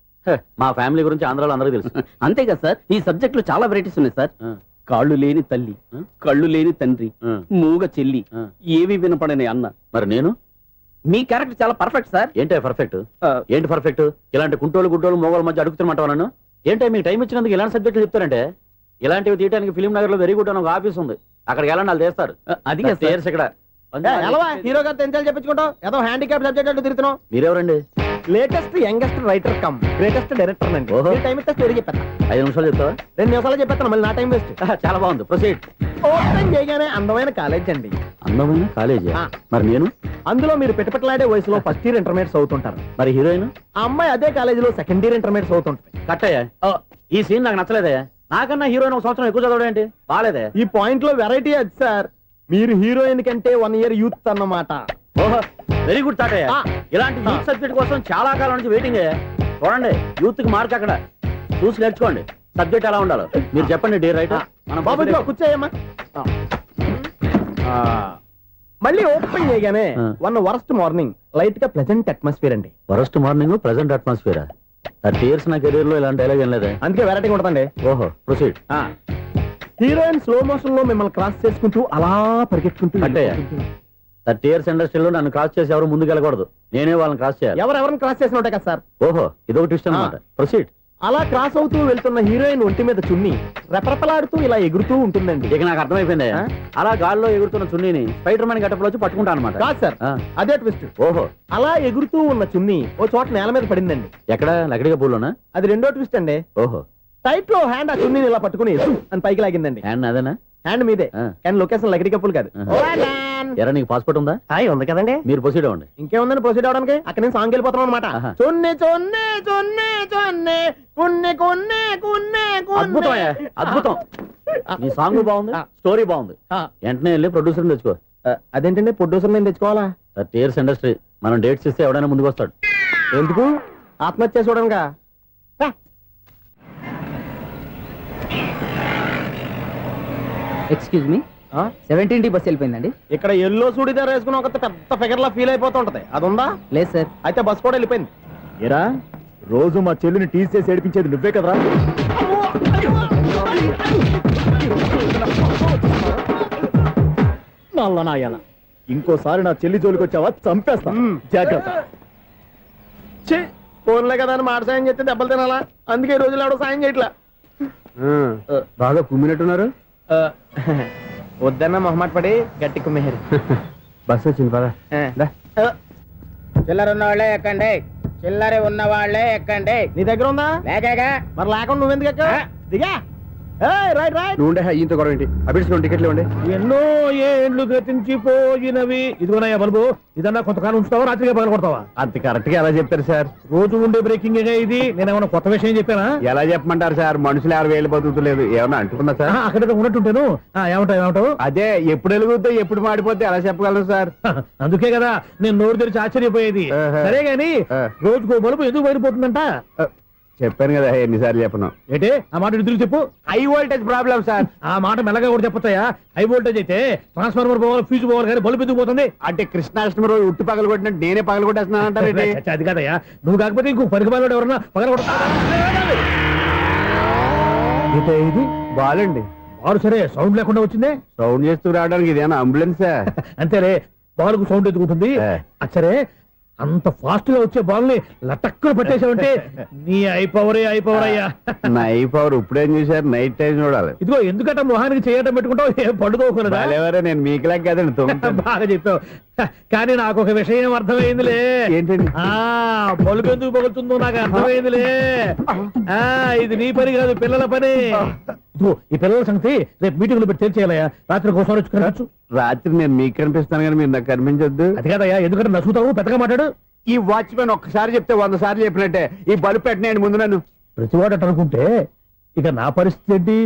మా ఫ్యామిలీ గురించి ఆంధ్రాలో అందరూ తెలుసు. అంతేగా సార్, ఈ సబ్జెక్ట్ లో చాలా వెరైటీస్ ఉన్నాయి సార్. కాళ్ళు లేని తల్లి, కళ్ళు లేని తండ్రి, మూగ చెల్లి, ఏవి వినపడని అన్న. మరి నేను మీ క్యారెక్టర్ చాలా పర్ఫెక్ట్ సార్. ఏంటే పర్ఫెక్ట్? ఏంటి పర్ఫెక్ట్? ఇలాంటి కుంటోలు గుడ్డోలు మోగోల మధ్య అడుగుతున్నమాట నన్ను. ఏంటో మీకు టైం ఇచ్చినందుకు ఇలాంటి సబ్జెక్టులు చెప్తారంటే, ఇలాంటివి తీయడానికి ఫిలిం నగర్ లో వెరీ గుడ్ అని ఒక ఆఫీస్ ఉంది, అక్కడికి వెళ్ళండి, వాళ్ళు చేస్తారు. అది చేర్స్ ఇక్కడ హీరో గారు తెంచాలి చెప్పించుకుంటావు ఏదో హ్యాండిక్యాప్ సబ్జెక్ట్ అంటూ తిరుగుతున్నావు. మీరెవరండి? Latest youngest writer cum greatest director అండి. ఓహో. టైం ఇస్తే స్టోరీ చెప్పేస్తా. 5 నిమిషాలు చెప్తావా? 2 నిమిషాలు చెప్పేస్తాను, మళ్ళీ నా టైం వేస్ట్. చాలా బాగుంది, ప్రొసీడ్. ఓపెన్ చేయగానే అందమైన కాలేజ్ అండి. అందమైన కాలేజీ? మరి నేను? అందులో మీరు పెట్టుపట్లాడే వయసులో ఫస్ట్ ఇయర్ ఇంటర్మీడియట్స్ అవుతుంటారు. మరి హీరోయిన్? ఆ అమ్మాయి అదే కాలేజీలో సెకండ్ ఇయర్ ఇంటర్మీడియట్స్ అవుతుంటుంది. కట్టయ్యా, ఈ సీన్ నాకు నచ్చలేదయ్యా. నాకన్నా హీరోయిన్ 1 సంవత్సరం ఎక్కువ చదవడం ఏంటి? బాగాలేదే. ఈ పాయింట్ లో వెరైటీ అది సార్. మీరు హీరోయిన్ కంటే 1 ఇయర్ యూత్ అన్నమాట. ఓహో, వెరీ గుడ్ థాట్ అయ్యా. ఇలాంటి యూత్ సబ్జెక్ట్ కోసం చాలా కాలం నుంచి వెయిటింగ్ అయ్యా. చూడండి, యూత్ కి మార్క్ అక్కడ చూసి నేర్చుకోండి. సబ్జెక్ట్ ఎలా ఉండాలో మీరు చెప్పండి. డే రైట్ బాబు ఇదిగో కూర్చోయమ్మా. మళ్ళీ ఓపెన్ చేయగానే వరస్ట్ మార్నింగ్ లైట్ గా ప్లెజెంట్ అట్మాస్ఫియర్ అండి. Worst morning present atmosphere. 30 years నా కెరీర్ లో ఇలాంటి డైలాగ్ ఏం లేదే. అందుకే వెరైటీ ఉంటుందండి. ఓహో, ప్రొసీడ్. హీరోయిన్ స్లో మోషన్ లో మిమ్మల్ని క్రాస్ చేసుకుంటూ అలా పరిగెట్టుకుంటూ అంటే 30 years ఇండస్ట్రీలో నన్ను క్రాస్ చేసి ఎవరు ముందుకు వెళ్ళకూడదు, నేనే వాళ్ళని క్రాస్ చేయాలి. ఎవరెవరిని క్రాస్ చేసిన ఉంటాయి కదా సార్. ఓహో, ఇదొక ట్విస్ట్ అన్నమాట. ప్రొసీడ్. అలా క్రాస్ అవుతూ వెళ్తున్న హీరోయిన్ ఒంటి మీద చున్ని రెపరెపలాడుతూ ఇలా ఎగురుతూ ఉంటుందండి. ఇక నాకు అర్థమైపోయింది. అలా గాల్లో ఎగురుతున్న చున్నీని స్పైడర్ మ్యాన్ గట్టపులో వచ్చి పట్టుకుంటాను అనమాట. కాదు సార్, అదే ట్విస్ట్. ఓహో, అలా ఎగురుతూ ఉన్న చున్ని ఓ చోట నేల మీద పడిందండి. ఎక్కడ? లకడిగా పూలోనా? అది రెండో ట్విస్ట్ అండి. ఓహో, టైట్ లో హ్యాండ్ ఆ చున్నీని ఇలా పట్టుకుని అని పైకి లాగిందండి. హ్యాండ్ అదేనా? హ్యాండ్ మీదే, కానీ లొకేషన్ లకడి కప్పులు కాదు. ఎరా, నీకు పాస్పోర్ట్ ఉందా? ఉంది కదండి. మీరు ప్రొసీడ్ అవ్వండి. ఇంకేముందని ప్రొసీడ్ అవడానికి? అక్కడ నేను సాంగ్ వెళ్ళిపోతున్నాం అనమాట. చొన్నే చొన్నే చొన్నే చొన్నే కున్నే కున్నే కున్నే అద్భుతం అయ్యా, అద్భుతం. నీ సాంగ్ బాగుంది, స్టోరీ బాగుంది. వెంటనే వెళ్ళి ప్రొడ్యూసర్ తెచ్చుకో. అదేంటండి ప్రొడ్యూసర్ నేను తెచ్చుకోవాలా? 30 years ఇండస్ట్రీ, మనం డేట్స్ ఇస్తే ఎవడైనా ముందుకు వస్తాడు. ఎందుకు? ఆత్మహత్య చూడనుగా. Excuse me, 17D bus వెళ్ళిపోయిందండి. ఇక్కడ ఎల్లో చూడిదార్ వేసుకుని ఒక పెద్ద ఫిగర్ లా ఫీల్ అయిపోతుంటది, అది ఉందా? లేదు సార్. అయితే బస్ కూడా వెళ్ళిపోయింది. ఏరా, రోజు మా చెల్లిని టీస్ చేసి ఏడిపించేది నువ్వే కదరా? నల్ల నాయన, ఇంకోసారి నా చెల్లి జోలికి వచ్చావా చంపేస్తా, జాగ్రత్త. ఫోన్లే కదా అని మాట సాయం చేస్తే దెబ్బలు తినాలా? అందుకే ఈ రోజులు ఎవడో సాయం చేయట్లా. బాగా కుమ్మినట్టున్నారు. వద్దన్న మొహమాట పడి గట్టి కుమ్మేరు. బస్ వచ్చింది పదా. చిల్లర ఉన్న వాళ్ళే ఎక్కండి, చిల్లర ఉన్న వాళ్ళే ఎక్కండి. నీ దగ్గర ఉందా? లేకగా మరి లేకుండా నువ్వెందుకు ఎక్క? దిగా. Right right. నువ్వు ఉండే ఈయంతో గొడవ ఏంటి? అభిడ్స్ టికెట్లు ఇవ్వండి. ఎన్నో ఏండ్లు గతించిపోయినవి. ఇదిగోనయ్యా బల్బు, ఇదన్నా కొంతకాలం ఉంచుతావా, రాత్రిగా పగల కొడతావా? అంత కరెక్ట్ గా ఎలా చెప్తారు సార్? రోజు ఉండే బ్రేకింగ్ ఇది. నేనేమన్నా కొత్త విషయం చెప్పానా? ఎలా చెప్పమంటారు సార్? మనుషులు ఎవరు వేలు బతుకుతలేదు, ఏమన్నా అంటున్నా సార్? అక్కడ ఉన్నట్టుంటాను. ఏమంటావు? అదే ఎప్పుడు వెలుగుతో ఎప్పుడు మాడిపోతే ఎలా చెప్పగలరు సార్? అందుకే కదా నేను నోరు తెరిచి ఆశ్చర్యపోయేది. సరే గాని రోజుకో బలుపు ఎందుకు బయటపోతుందంట? చెప్పాను కదా ఎన్నిసార్లు చెప్పను. ఏంటే ఆ మాట ఇద్దరు చెప్పు. High voltage problem sir. ఆ మాట మెల్లగా కూడా చెప్పొచ్చాయా? హై వోల్టేజ్ అయితే ట్రాన్స్ఫార్మర్ పోవాలి, ఫ్యూజ్ పోవాలి, కానీ బల్బు ఎందుకు పోతుంది? అంటే కృష్ణాష్టమి రోజు ఉట్టి పగలు కొట్టినట్టు నేనే పగలు కొట్టేస్తున్నాను అంటారు. అది కాదయ్యా, నువ్వు కాకపోతే ఇంకో పనికి బాగా ఎవరన్నా పగల కొడతా. ఇది బాలండి. బాలు సరే, సౌండ్ లేకుండా వచ్చిందే. సౌండ్ చేస్తూ రావడానికి ఇదేనా అంబులెన్సా? అంతేలే, బాలుకు సౌండ్ ఎదుగుతుంది. సరే, అంత ఫాస్ట్ గా వచ్చే బాల్ ని లటక్కులు పట్టేసావంటే నీ ఐపవర్ అయ్యా. నై పవర్ ఇప్పుడేం చూసారు? నైట్ టైం చూడాలి. ఇదిగో ఎందుకంటే మొహానికి చేయటం పెట్టుకుంటావు, ఏం పండుకోకూడదా? నేను మీకులా కదండి. బాగా చెప్పావు. కానీ నాకు ఒక విషయం అర్థమైందిలే. ఏంటండి? బలుపు ఎందుకు పగులుతుందో నాకు అర్థమైందిలే. ఇది నీ పని కాదు, పిల్లల పని. ఈ పిల్లల సంగతి రేపు మీటింగ్ లో పెట్టి తెలిసేయాలయ్యా. రాత్రి ఒకసారి వచ్చి కనవచ్చు. రాత్రి నేను మీకు కనిపిస్తాను కానీ మీరు నాకు కనిపించొద్దు. అది కాదయ్యా, ఎందుకంటే నసుగుతావు, పెద్దగా మాట్లాడు. ఈ వాచ్మెన్ ఒక్కసారి చెప్తే 100 సార్లు చెప్పినట్టే. ఈ బల్బు పెట్టినాయండి ముందు నన్ను. ప్రతివాడట అనుకుంటే ఇక నా పరిస్థితి ఏంటి?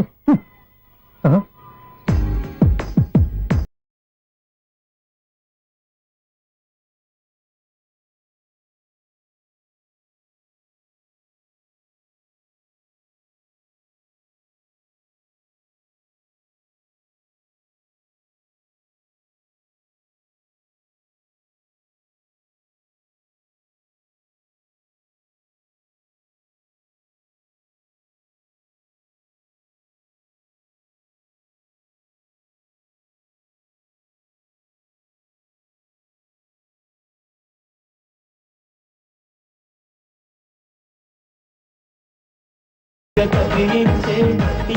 కదిలించే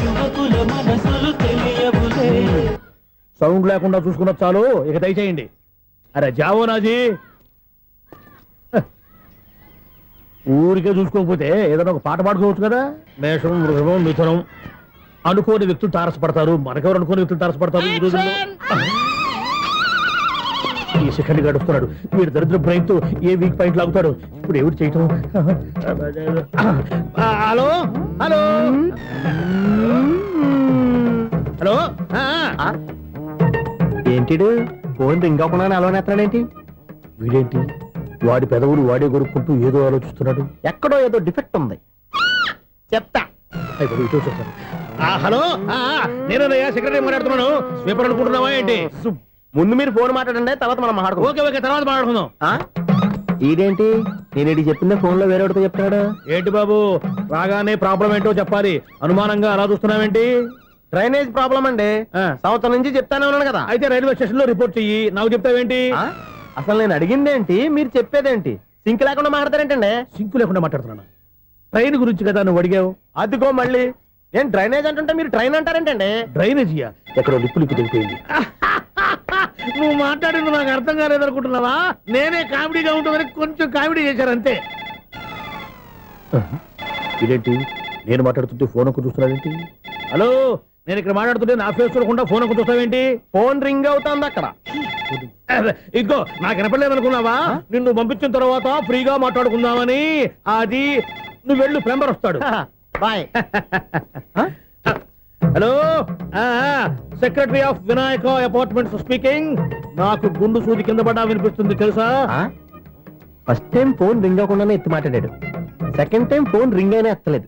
యువకుల మనసులు తెలియవులే. సౌండ్ లేకుండా చూసుకున్న చాలు, ఇక దయచేయండి. అరే జావో నాజీ, ఊరికే చూసుకోకపోతే ఏదైనా ఒక పాట పాడుకోవచ్చు కదా. మేషం, వృషభం, మిథునం అనుకోని వ్యక్తులు తారసపడతారు. మనకెవరు అనుకోని వ్యక్తులు తారసపడతారు ఈ రోజుల్లో. ఈ సెకండ్ గడుస్తున్నాడు వీడు దరిద్ర బ్రెయిన్ తో ఏ వీక్ పాయింట్ లాగుతాడు. ఇప్పుడు ఎవరు చేయటం? Hello hello hello. ఏంటిడు ఫోన్ రింగ్ అవ్వకుండా అలవనేస్తాడేంటి? వీడేంటి వాడి పెదవులు వాడే కొరుక్కుంటూ ఏదో ఆలోచిస్తున్నాడు. ఎక్కడో ఏదో డిఫెక్ట్ ఉంది, చెప్తా. అయిపోయి ఇటు వచ్చేస్తాను. హలో, నేనయ్యా సెక్రటరీ మాట్లాడుతున్నాను. స్వీపర్ అనుకుంటున్నావా ఏంటి? ముందు మీరు ఫోన్ మాట్లాడండి, తర్వాత మనం మాట్లాడుకో. ఓకే ఓకే, తర్వాత మాట్లాడుకుందాం. ఇదేంటి నేను చెప్పిందే ఫోన్ లో వేరే ఒకటి చెప్తాడు. ఏంటి బాబు, రాగానే ప్రాబ్లం ఏంటో చెప్పాలి. అనుమానంగా అలా చూస్తున్నావేంటి? డ్రైనేజ్ ప్రాబ్లం అండి. సంవత్సరం నుంచి చెప్తానే ఉన్నాను కదా. అయితే రైల్వే స్టేషన్ లో రిపోర్ట్ చెయ్యి. నాకు చెప్తావేంటి? అసలు నేను అడిగిందేంటి, మీరు చెప్పేదేంటి? సింక్ లేకుండా మాట్లాడతారేంటండి? సింకు లేకుండా మాట్లాడుతున్నాను. ట్రైన్ గురించి కదా నువ్వు అడిగావు. అదిగో మళ్ళీ నేను డ్రైనేజ్ అంటుంటే మీరు ట్రైన్ అంటారేంటండి? డ్రైనేజీయా? ఎక్కడో లిప్పులు తెగిపోయింది. నువ్వు మాట్లాడింది నాకు అర్థం కాలేదనుకుంటున్నావా? నేనే కామెడీగా ఉంటుందని కొంచెం కామెడీ చేశారు అంతే. ఇదేంటి నేను మాట్లాడుతుంటే ఫోన్ ఒక్క చూస్తున్నావేంటి? హలో, నేను ఇక్కడ మాట్లాడుతుంటే నా ఫేస్ చూడకుండా ఫోన్ ఒక్క చూస్తావేంటి? ఫోన్ రింగ్ అవుతుంది అక్కడ. ఇదిగో నాకు వినపడలేదు అనుకున్నావా? నిన్ను పంపించిన తర్వాత ఫ్రీగా మాట్లాడుకుందామని. అది నువ్వు వెళ్ళు, ప్లంబర్ వస్తాడు. Bye. Hello, secretary of Vinayaka apartments speaking. నాకు గుండు సూది కింద పడ్డా వినిపిస్తుంది తెలుసా? ఫస్ట్ టైం ఫోన్ రింగ్ అవ్వకుండానే ఎత్తి మాట్లాడాడు. సెకండ్ టైం ఫోన్ రింగ్ అయినా ఎత్తలేదు.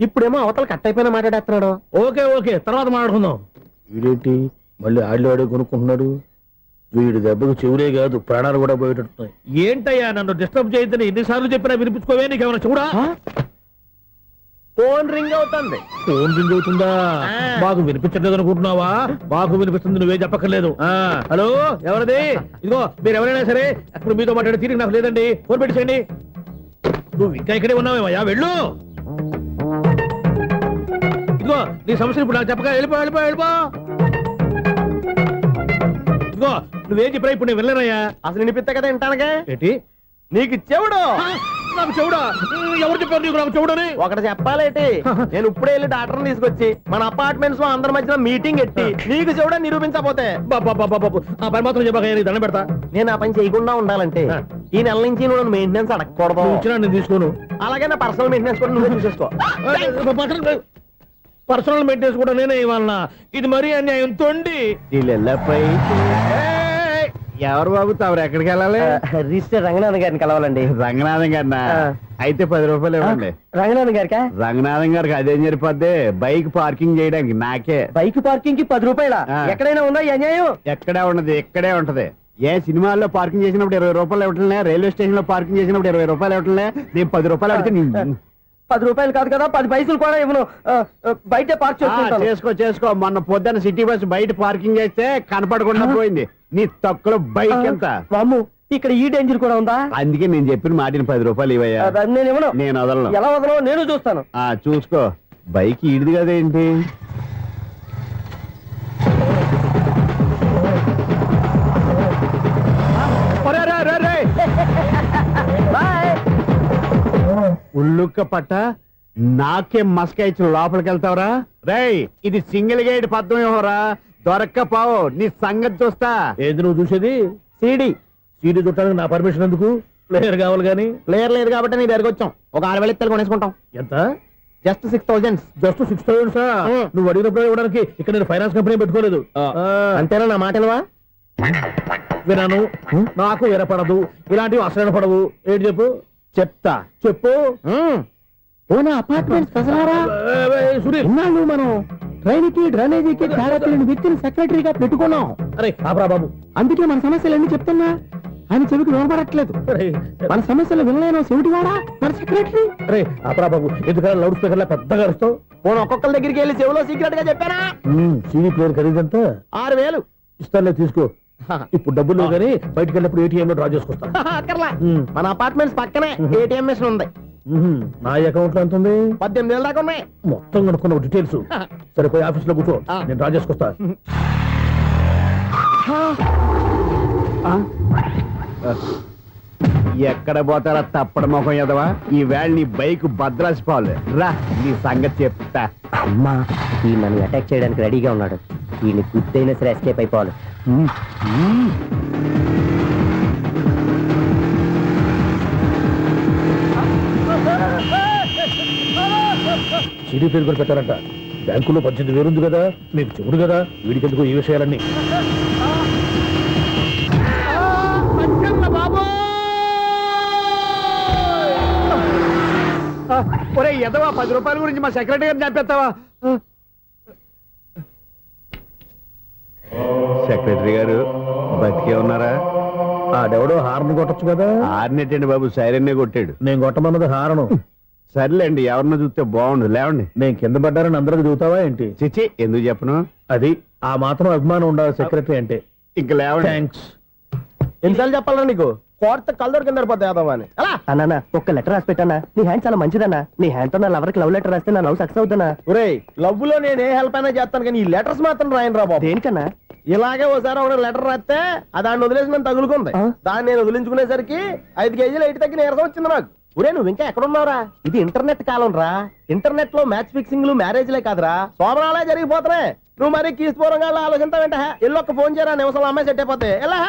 ఇప్పుడేమో అవతల కట్ అయిపోయినా మాట్లాడేస్తున్నాడు. ఓకే ఓకే, తర్వాత మాట్లాడుకుందాం. వీడేంటి మళ్ళీ ఆడే కొనుక్కుంటున్నాడు? వీడి దెబ్బకు చెవులే కాదు ప్రాణాలు కూడా పోయేటట్టున్నాయి. ఏంటయ్యా నన్ను డిస్టర్బ్ చేయొద్దని ఎన్నిసార్లు చెప్పినా వినిపించుకోవే? నీకేమైనా చూడా? ఫోన్ రింగ్ అవుతుంది. ఫోన్ రింగ్ అవుతుందా? మాకు వినిపించట్లేదు అనుకుంటున్నావా? మాకు వినిపిస్తుంది, నువ్వే చెప్పక్కర్లేదు. హలో, ఎవరిది? ఇదిగో మీరు ఎవరైనా సరే ఇప్పుడు మీతో మాట్లాడే తీరిక నాకు లేదండి. ఫోన్ పెట్టేసేయండి. నువ్వు ఇంకా ఇక్కడే ఉన్నావేమయ్యా, వెళ్ళు. ఇదిగో నీ సమస్యలు ఇప్పుడు నాకు చెప్పక వెళ్ళిపో వెళ్ళిపో వెళ్ళిపో. ఇదిగో నువ్వేం చెప్పరా ఇప్పుడు నేను వెళ్ళానయ్యా. అసలు వినిపిస్తా కదా వింటానగా. ఏంటి నీకు చెవుడు? నాకు చెవుడా? ఎవరు చెప్పారు నీకు నాకు చెవుడని? ఒకటి చెప్పాలేటి, నేను ఇప్పుడే వెళ్ళి డాక్టర్ని తీసుకొచ్చి మన అపార్ట్మెంట్స్ లో అందరి మధ్యన మీటింగ్ ఎట్టి నీకు చెవుడని నిరూపించకపోతే ఆ పని మాత్రం చెప్పక దండం పెడతా. నేను ఆ పని చేయకుండా ఉండాలంటే ఈ నెల నుంచి నువ్వు మెయింటెనెన్స్ అడగకూడదు. ఇచ్చినా నేను తీసుకోను. అలాగే నా పర్సనల్ మెయింటెనెన్స్ కూడా నువ్వే చూసేసుకో. పర్సనల్ మెయింటెనెన్స్ కూడా నేనే ఇవ్వాలన్నా? ఇది మరీ అన్యాయం తోండి. ఎవరు బాబు తమరు ఎక్కడికి వెళ్ళాలి? రిజిస్టర్ రంగనాథ్ గారిని కలవాలండి. రంగనాథం గారినా? అయితే 10 రూపాయలు ఇవ్వండి. రంగనాథ్ గారికా? రంగనాథం గారికి అదేం సరిపోద్ది? బైక్ పార్కింగ్ చేయడానికి నాకే. బైక్ పార్కింగ్ కి 10 రూపాయల? ఎక్కడైనా ఉందా ఈ అన్యాయం? ఎక్కడే ఉండదు, ఇక్కడే ఉంటది. ఏ సినిమాల్లో పార్కింగ్ చేసినప్పుడు 20 రూపాయలు ఇవ్వట్లే, రైల్వే స్టేషన్ లో పార్కింగ్ చేసినప్పుడు 20 రూపాయలు ఇవ్వట్లే. నేను 10 రూపాయలు అడిగితే 10 రూపాయలు కాదు కదా, 10 పైసలు కూడా ఇవ్వను. బయట పార్క్ చేసుకో. మొన్న పొద్దున్న సిటీ బస్ బయట పార్కింగ్ చేస్తే కనపడకుండా పోయింది. నీ తక్కువ బైక్ ఎంత? వామ్ము, ఇక్కడ ఈ డేంజర్ కూడా ఉందా? అందుకే నేను చెప్పిన మాటిని 10 రూపాయలు ఇవ్వయ్యా. నేను ఇవ్వను. నేను వదలను. ఎలా వదలను నేను చూస్తాను. చూసుకో. బైక్ ఈడిది కదేంటి? ఉల్లుక్క పట్ట నాకే మస్క ఇచ్చిన లోపలికి వెళ్తావరా? రేయ్, ఇది సింగిల్ గేట్ పద్మం ఇవ్వరా? దొరక్కపోవు, నీ సంగతి చూస్తా. ఏది నువ్వు చూసేది? సీడీ చుట్టానికి నా పర్మిషన్ ఎందుకు? ప్లేయర్ కావాలి గానీ. ప్లేయర్ లేదు కాబట్టి నీ దగ్గరకు వచ్చాం. ఒక 6,000 ఇత్తలు కొనేసుకుంటాం. ఎంత? జస్ట్ 6,000. జస్ట్ 6,000? నువ్వు అడిగినప్పుడు ఇవ్వడానికి ఇక్కడ నేను ఫైనాన్స్ కంపెనీ పెట్టుకోలేదు. అంతేనా? నా మాటలువా? వినను, నాకు వినపడదు. ఇలాంటివి అసలు పడవు. ఏంటి చెప్పు? చెప్తా. చెప్పు. అపార్ట్మెంట్ సునీల్, మనం ట్రైన్కి డ్రైనేజీకి తేడా తెలియని వ్యక్తిని సెక్రటరీగా పెట్టుకున్నాం. అరే ఆపరా బాబు, అందుకే మన సమస్యలన్నీ చెప్తున్నా. ఆయన చెవికి వినపడట్లేదు. మన సమస్యలు వినలేను చెవిటివాడా మన సెక్రటరీ. అరే ఆపరా బాబు, ఎందుకలా లౌడ్ స్పీకర్ లా పెద్దగా అరుస్తావు? పోను ఒక్కొక్కరి దగ్గరికి వెళ్ళి చెవిలో సీక్రెట్ గా చెప్పానా? సీడీ ప్లేయర్ ఖరీదంతా 6,000 ఇస్తానులే, తీసుకో. ఇప్పుడు డబ్బులు లేవు కానీ బయటకు వెళ్ళినప్పుడు ఏటీఎం లో డ్రా చేసుకొస్తా. అక్కర్లా, మన అపార్ట్మెంట్స్ పక్కనే ఏటీఎం మిషన్ ఉంది. నా అకౌంట్ లో ఎంత ఉంది? 18,000 దాకా ఉన్నాయి. మొత్తం కనుక్కున్న డీటెయిల్స్ సరిపోయి ఆఫీస్ లో కూర్చో, నేను డ్రా చేసుకొస్తా. ఎక్కడ పోతారా తప్పడ మొఖం ఎదవా? ఈ వేళ నీ బైక్ భద్రాసి పోవాలి. రా నీ సంగతి చెప్తా. అమ్మా ఈ మనం అటాక్ చేయడానికి రెడీగా ఉన్నాడు. ఈయన గుద్దైనా సరే ఎస్కేప్ అయిపోవాలి. సిడీ పేరు కూడా పెట్టారంట. బ్యాంకులో 18,000 ఉంది కదా, మీకు చెవుడు కదా, వీడికి ఎందుకు ఈ విషయాలన్నీ? ఒరే ఎదవా, 10 రూపాయల గురించి మా సెక్రటరీ గారిని చంపేస్తావా? సెక్రటరీ గారు బతికే ఉన్నారా? ఆడెవడో హార్న్ కొట్టచ్చు కదా. ఆరినెట్టండి బాబు, సైరన్నే కొట్టాడు. నేను కొట్టమన్నది హారను. సర్లేండి, ఎవరినో చూస్తే బాగుండు. లేవండి. నేను కింద పడ్డారని అందరికి చూతావా ఏంటి? చిచ్చి, ఎందుకు చెప్పను? అది ఆ మాత్రం అభిమానం ఉండాలి సెక్రటరీ అంటే. ఇంక లేవండి. థ్యాంక్స్. ఎన్నిసార్లు చెప్పాలన్నా నీకు? కోర్త కళ్ళోడు కింద పడిపోతాయి యాదవ్ అని. అలా అన్నా ఒక్క లెటర్ రాసి పెట్టానా? నీ హ్యాండ్ చాలా మంచిదన్నా. నీ హ్యాండ్ తో నా లవర్కి లవ్ లెటర్ రాస్తే నా లవ్ సక్సెస్ అవుతానా? ఒరే, లవ్ లో నేను ఏ హెల్ప్ అయినా చేస్తాను, కానీ ఈ లెటర్స్ మాత్రం రాయను రా బాబు. దేనికన్నా? ఇలాగే ఓసారి ఒక లెటర్ రాస్తే అది దాన్ని వదిలేసి నేను తగులుకుంది. దాన్ని నేను వదిలించుకునేసరికి 5 కేజీలు 8 తగ్గి నీరసం వచ్చింది నాకు. ఒరే, నువ్వు ఇంకా ఎక్కడున్నావురా? ఇది ఇంటర్నెట్ కాలం రా. ఇంటర్నెట్ లో మ్యాచ్ ఫిక్సింగ్లు మ్యారేజ్లే కాదురా, సోమరాలే జరిగిపోతున్నాయి. నువ్వు మరి కీస్పూరంగా ఆలోచించావేంట? ఎల్లొక్క ఫోన్ చేయరా, నిమిషంలో అమ్మాయి సెట్ అయిపోతే. ఎలా?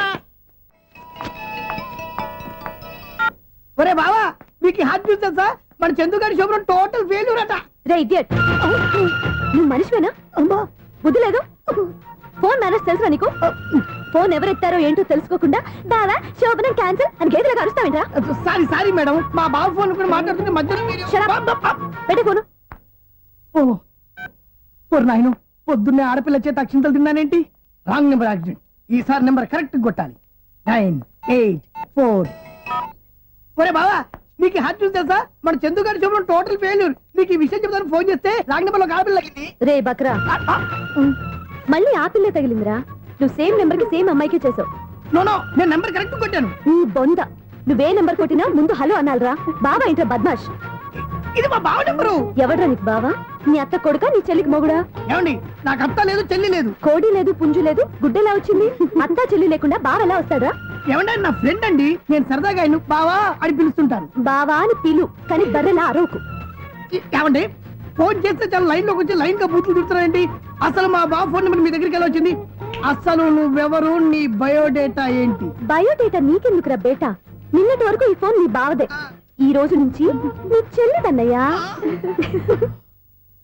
ఒరే బావా, మీకు హాట్ న్యూస్ తెలుసా? మన చందుగారి శుభ్రం టోటల్ ఫెయిల్యూర్ అట. రే ఇడియట్, నువ్వు మనిషివేనా? అమ్మా బుద్ధి లేదు. ఫోన్ మేనేజ్ తెలుసా నీకు? ఫోన్ ఎవరెత్తారో ఏంటో తెలుసుకోకుండా బావా శోభనం క్యాన్సిల్ అని గేదెలకు అరుస్తావేంట్రా? సారీ సారీ మేడం, మా బావ ఫోన్ కూడా మాట్లాడుతుంటే మధ్యలో మీరు- పెట్టే ఫోను. ఓ నాయను, పొద్దున్నే ఆడపిల్ల చేత అక్షింతలు తిన్నానేంటి? Wrong number accident. ఈసారి నెంబర్ కరెక్ట్ కొట్టాలి. 9, 8, 4. ఒరే బావా, నీకు హాట్ న్యూస్ తెలుసా? మన చందుగారి శుభ్రం టోటల్ ఫెయిల్యూర్. నీకు ఈ విషయం చెప్తాను ఫోన్ చేస్తే రాంగ్ నెంబర్ లో ఆడపిల్ల తగ్గింది. రే బక్రా, మళ్ళీ ఆ పిల్లే తగిలిందిరా. నువ్వు సేమ్ నెంబర్ కి సేమ్ అమ్మాయికే చేసావు. నో, నేను నెంబర్ కరెక్ట్ కొట్టాను. ఈ బొంద, నువ్వే నెంబర్ కొట్టినా ముందు హలో అనాలిరా. బావా ఇంట్లో బద్మాష్. ఇది మా బావ నెంబరు. ఎవడ్రా నీకు బావా? నీ అత్త కొడుక, నీ చెల్లికి మొగుడా? ఏమండి, నాకు అత్త లేదు, చెల్లి లేదు. కోడి లేదు, పుంజు లేదు, గుడ్డెలా వచ్చింది? అత్త చెల్లి లేకుండా బావ ఎలా వస్తాడా? ఏమండి, నా ఫ్రెండ్ అండి. నేను సరదాగా ఆయన బావా అని పిలుస్తుంటాను. బావా అని పిలు, కానీ బర్రెలా అరవకు. ఏమండి, ఫోన్ చేస్తే చాలా లైన్ లోకి వచ్చి లైన్ గా బూతులు తిడుతున్నాయండి. అసలు మా బావ ఫోన్ నెంబర్ మీ దగ్గరికి ఎలా వచ్చింది? అసలు నువ్వెవరు, నీ బయోడేటా ఏంటి? బయోడేటా నీకెందుకురా బేటా? నిన్నటి వరకు ఈ ఫోన్ నీ బావదే. ఈ రోజు నుంచి నీ చెల్లిదన్నయ్యా.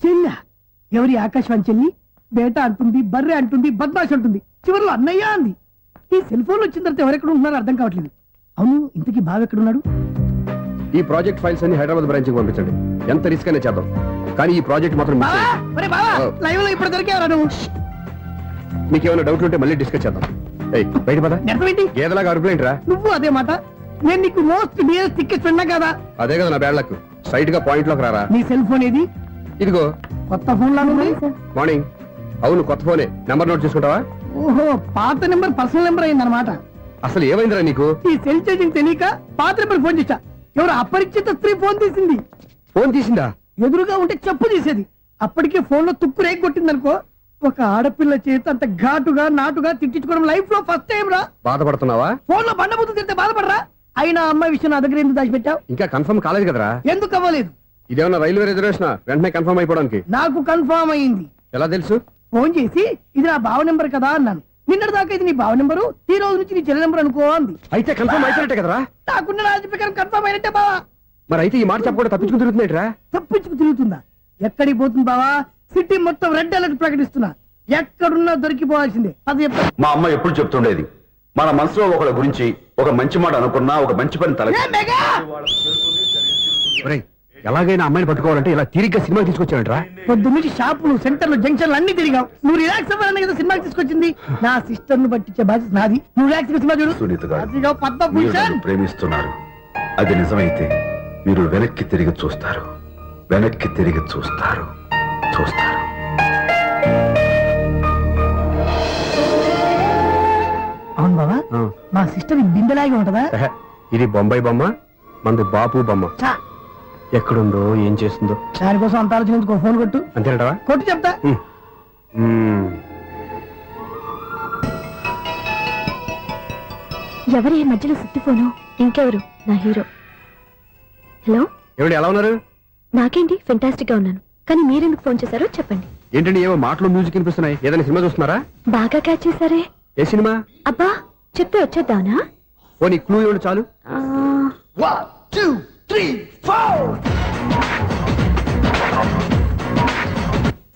చెల్ల ఎవరి? ఆకాశవాణి చెల్లి. బేటా అంటుంది, బర్రె అంటుంది, బద్మాష్ అంటుంది, చివరిలో అన్నయ్య అంది. ఈ సెల్ ఫోన్ వచ్చిన తర్వాత ఎవరెక్కడ ఉంటున్నారో అర్థం కావట్లేదు. అవును, ఇంతకీ బావ ఎక్కడున్నాడు? ఈ ప్రాజెక్ట్ ఫైల్స్ అన్ని హైదరాబాద్ బ్రాంచ్ కి పంపించండి. ఎంత రిస్క్ అయినా చేద్దాం, కానీ ఈ ప్రాజెక్ట్ మాత్రం మిస్ బావా, అయ్యింది. ఒరే బావా, లైవ్ లో ఇప్పుడు దొరికేవరా నువ్వు? మీకు ఏమైనా డౌట్ ఉంటే మళ్ళీ డిస్కస్ చేద్దాం. ఏయ్, బయట పద. నిజమేంటి? గేదలాగా అరుపులేంటి రా? నువ్వు అదే మాట. నేను నీకు మోస్ట్ డియరెస్ట్ టికెట్స్ ఉన్నా కదా. అదే కదా నా బ్యాడ్ లక్. స్ట్రైట్ గా పాయింట్ లోకి రారా. నీ సెల్ ఫోన్ ఏది? ఇదిగో. కొత్త ఫోన్ లాగా ఉంది. మార్నింగ్. అవును, కొత్త ఫోనే. నెంబర్ నోట్ చేసుకుంటావా? ఓహో, పాత నెంబర్ పర్సనల్ నెంబర్ అయిందన్నమాట. అసలు ఏమైందిరా నీకు? ఈ సెల్ చేంజింగ్ తెలియక పాత నెంబర్ ఫోన్ చేశా. ఎవరు అపరిచిత స్త్రీ ఫోన్ తీసింది. ఫోన్ తీసిందా? ఎదురుగా ఉంటే చెప్పు తీసేది. అప్పటికే ఫోన్ లో తుక్కు రేగి కొట్టింది అనుకో. ఒక ఆడపిల్ల చేత అంత ఘాటుగా నాటుగా తిట్టించుకోవడం లైఫ్ లో ఫస్ట్ టైం రా. బాధపడుతున్నావా? ఫోన్ లో బండబుద్ధి తింటే బాధపడరా? అయినా అమ్మాయి విషయం నా దగ్గర ఎందుకు దాచిపెట్టావు? ఇంకా కన్ఫర్మ్ కాలేదు కదరా? ఎందుకు అవ్వలేదు? ఇదేమన్నా రైల్వే రిజర్వేషన్? వెంటనే కన్ఫర్మ్ అయిపోవడానికి. నాకు కన్ఫర్మ్ అయింది. ఎలా తెలుసు? ఫోన్ చేసి ఇది నా బావ నెంబర్ కదా అన్నాను. నిన్నటి దాకా ఇది నీ బావ నెంబరు, ఈ రోజు నుంచి నీ చెల్లి నెంబర్ అనుకో అంది. అయితే కన్ఫర్మ్ అయిపోయినట్టే కదరా? నాకున్న రాజు ప్రకారం కన్ఫర్మ్ అయినట్టే బావా. మరి అయితే ఈ మాట చెప్పకుండా తప్పించుకుని తిరుగుతున్నట్రా? తప్పించుకు తిరుగుతుందా? ఎక్కడికి పోతుంది బావా? సిటీ మొత్తం రెడ్ అలర్ట్ ప్రకటిస్తున్నా. ఎక్కడున్నా దొరికిపోవాల్సిందే. అది చెప్తా. మా అమ్మ ఎప్పుడు చెప్తుండేది, మన మనసులో ఒకళ్ళ గురించి ఒక మంచి మాట అనుకున్నా, ఒక మంచి పని తల ఎలాగైనా అమ్మాయిని పట్టుకోవాలంటే ఇలా తిరిగ్గా సినిమా తీసుకొచ్చాడంట్రా? పొద్దు నుంచి షాపులు, సెంటర్లు, జంక్షన్లు అన్ని తిరిగావు. నువ్వు రిలాక్స్ అవ్వాలని కదా సినిమాకి తీసుకొచ్చింది. నా సిస్టర్ ను పట్టించే బాధ్యత నాది. నువ్వు రిలాక్స్ సినిమా చూడు. సునీత గారు, అదిగో మీరు పద్మభూషణ్. నన్ను ప్రేమిస్తున్నారు. అది నిజమైతే మీరు వెనక్కి తిరిగి చూస్తారు, వెనక్కి తిరిగి చూస్తారు, చూస్తారు. అవును బావా, మా సిస్టర్ బిందెలాగే ఉంటదా? ఇది బొంబాయి బొమ్మ, మంది బాపు బొమ్మ. చా, ఎక్కడుందో ఏం చేస్తుందో దానికోసం అంత ఆలోచించుకో, ఫోన్ కొట్టు. అంతేనటవా? కొట్టు చెప్తా. ఎవరు ఈ మధ్యలో సుత్తి ఫోను? ఇంకెవరు? నా హీరో. హలో, ఎవడు ఎలా ఉన్నారు? నాకేంటి ఫెంటాస్టిక్ గా ఉన్నాను, కానీ మీరెందుకు ఫోన్ చేశారో చెప్పండి. ఏంటండి ఏవో మాటలు మ్యూజిక్ వినిపిస్తున్నాయి, ఏదైనా సినిమా చూస్తున్నారా? బాగా క్యాచ్ చేశారే. ఏ సినిమా? అబ్బా, చెప్తే వచ్చేద్దానా? ఓ నీ క్లూ ఇవ్వండి చాలు. 1 2 3 4.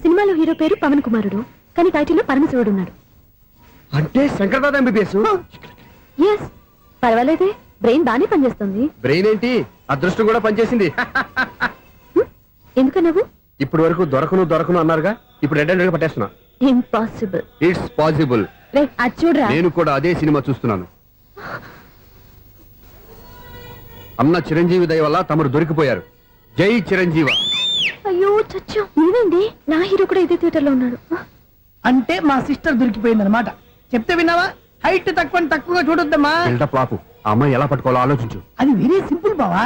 సినిమాలో హీరో పేరు పవన్ కుమారుడు, కానీ టైటిల్లో పరమశివుడు ఉన్నాడు. అంటే శంకర్దాద ఎంబీబీఎస్. ఎస్, పర్వాలేదే, బ్రెయిన్ బానే పనిచేస్తుంది. బ్రెయిన్ ఏంటి, అదృష్టం కూడా పనిచేసింది. ఎందుకన్నావు? ఇప్పుడు వరకు దొరకను అన్నారుగా, ఇప్పుడు రెడ్ పట్టేస్తున్నా. ఇంపాసిబుల్. It's possible. అది చూడరా. నేను కూడా అదే సినిమా చూస్తున్నాను. అన్న చిరంజీవి దయ వల్ల తమరు దొరికిపోయారు. జై చిరంజీవ. అయ్యో చచ్చా, ఏమైంది? నా హీరో కూడా ఇదే థియేటర్ లో ఉన్నాడు. అంటే మా సిస్టర్ దొరికిపోయింది అనమాట. చెప్తే విన్నావా? హైట్ తక్కువగా చూడొద్దమ్మా. బిల్డప్ లాపు. ఆ అమ్మాయి ఎలా పట్టుకోవాలో ఆలోచించు. అది వెరీ సింపుల్ బావా.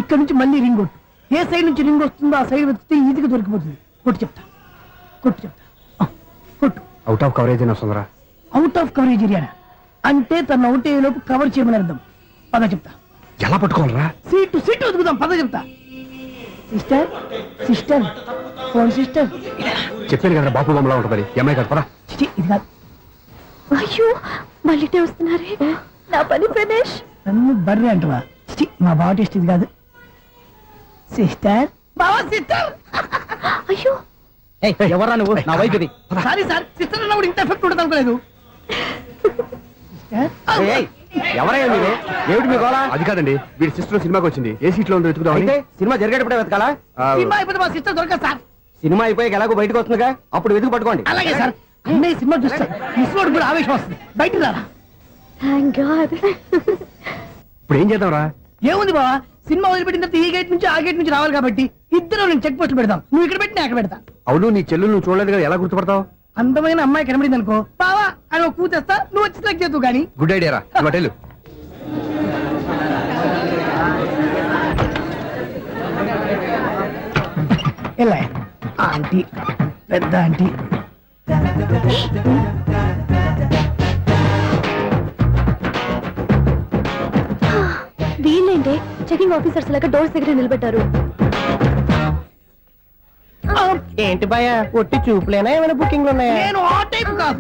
ఇక్కడ నుంచి మళ్ళీ రింగ్ కొట్టు. ఏ సైడ్ నుంచి రింగ్ వస్తుందో ఆ సైడ్ వస్తే ఈజీగా దొరికిపోతుంది. కొట్టు చెప్తా. కొట్టు. అవుట్ ఆఫ్ కవరేజ్ అని వస్తుందిరా. అవుట్ ఆఫ్ కవరేజ్ ఏరియా అంటే తన అవుట్ అయ్యే లోపు కవర్ చేయమని అర్థం. పద చెప్తా. ఎలా పట్టుకోవాలరా? సీటు వెతుకుదాం, పద చెప్తా. Sister phone sister. చెప్పాను కదా బాపు బొమ్మలా ఉంటుంది. అమ్మాయి కదా, పదా. ఇది కాదు. అయ్యో, మళ్ళీ వస్తున్నారే. నా పని ఫినిష్. నన్ను బర్రె అంటవా? మా బావ టేస్ట్ ఇది కాదు. సిస్టర్, బావా సిస్టర్. అయ్యో, ఎవరా నువ్వు? నా వైఫ్ ఇది. సారీ సార్, సిస్టర్ అన్నప్పుడు ఇంత ఎఫెక్ట్ ఉండదు అనుకోలేదు. ఎవరయ్యా మీరు? ఏమిటి మీ గోళ? అది కాదండి, వీడి సిస్టర్ సినిమాకి వచ్చింది. ఏ సీట్ లో ఉందో వెతుకుదాం. అయితే సినిమా జరిగేటప్పుడే వెతకాలా? సినిమా అయిపోతే మా సిస్టర్ దొరకదు సార్. సినిమా అయిపోయాక ఎలాగో బయటకు వస్తుందిగా, అప్పుడు వెతుకు పట్టుకోండి. అలాగే సార్. అన్నయ్య సినిమా చూస్తారు, మిస్వాడు కూడా ఆవేశం వస్తుంది. బయట రారా. Thank God. ఇప్పుడు ఏం చేద్దాం రా? ఏముంది బావా, సినిమా వదిలిపెట్టిన తర్వాత ఈ గేట్ నుంచి ఆ గేట్ నుంచి రావాలి కాబట్టి ఇద్దరు నేను చెక్ పోస్ట్ పెడతాం. నువ్వు ఇక్కడ పెట్టి నేను అక్కడ పెడతా. అవును, నీ చెల్లు నువ్వు చూడలేదు కదా, ఎలా గుర్తుపడతావు? అందమైన అమ్మాయి కనబడింది అనుకో, బావా అని ఒక కూతేస్తా, నువ్వు వచ్చి సెలెక్ట్ చేద్దు కానీ. గుడ్ ఐడియా రా. హోటల్ ఎలా ఆంటీ, పెద్ద ఆంటీ. వీళ్ళేంటే చెకింగ్ ఆఫీసర్స్ లాగా డోర్స్ దగ్గర నిలబెట్టారు. ఏంటి భయ, ఒట్టి చూపులేనా ఏమైనా బుకింగ్లు ఉన్నాయా? నేను ఆ టైప్ కాదు.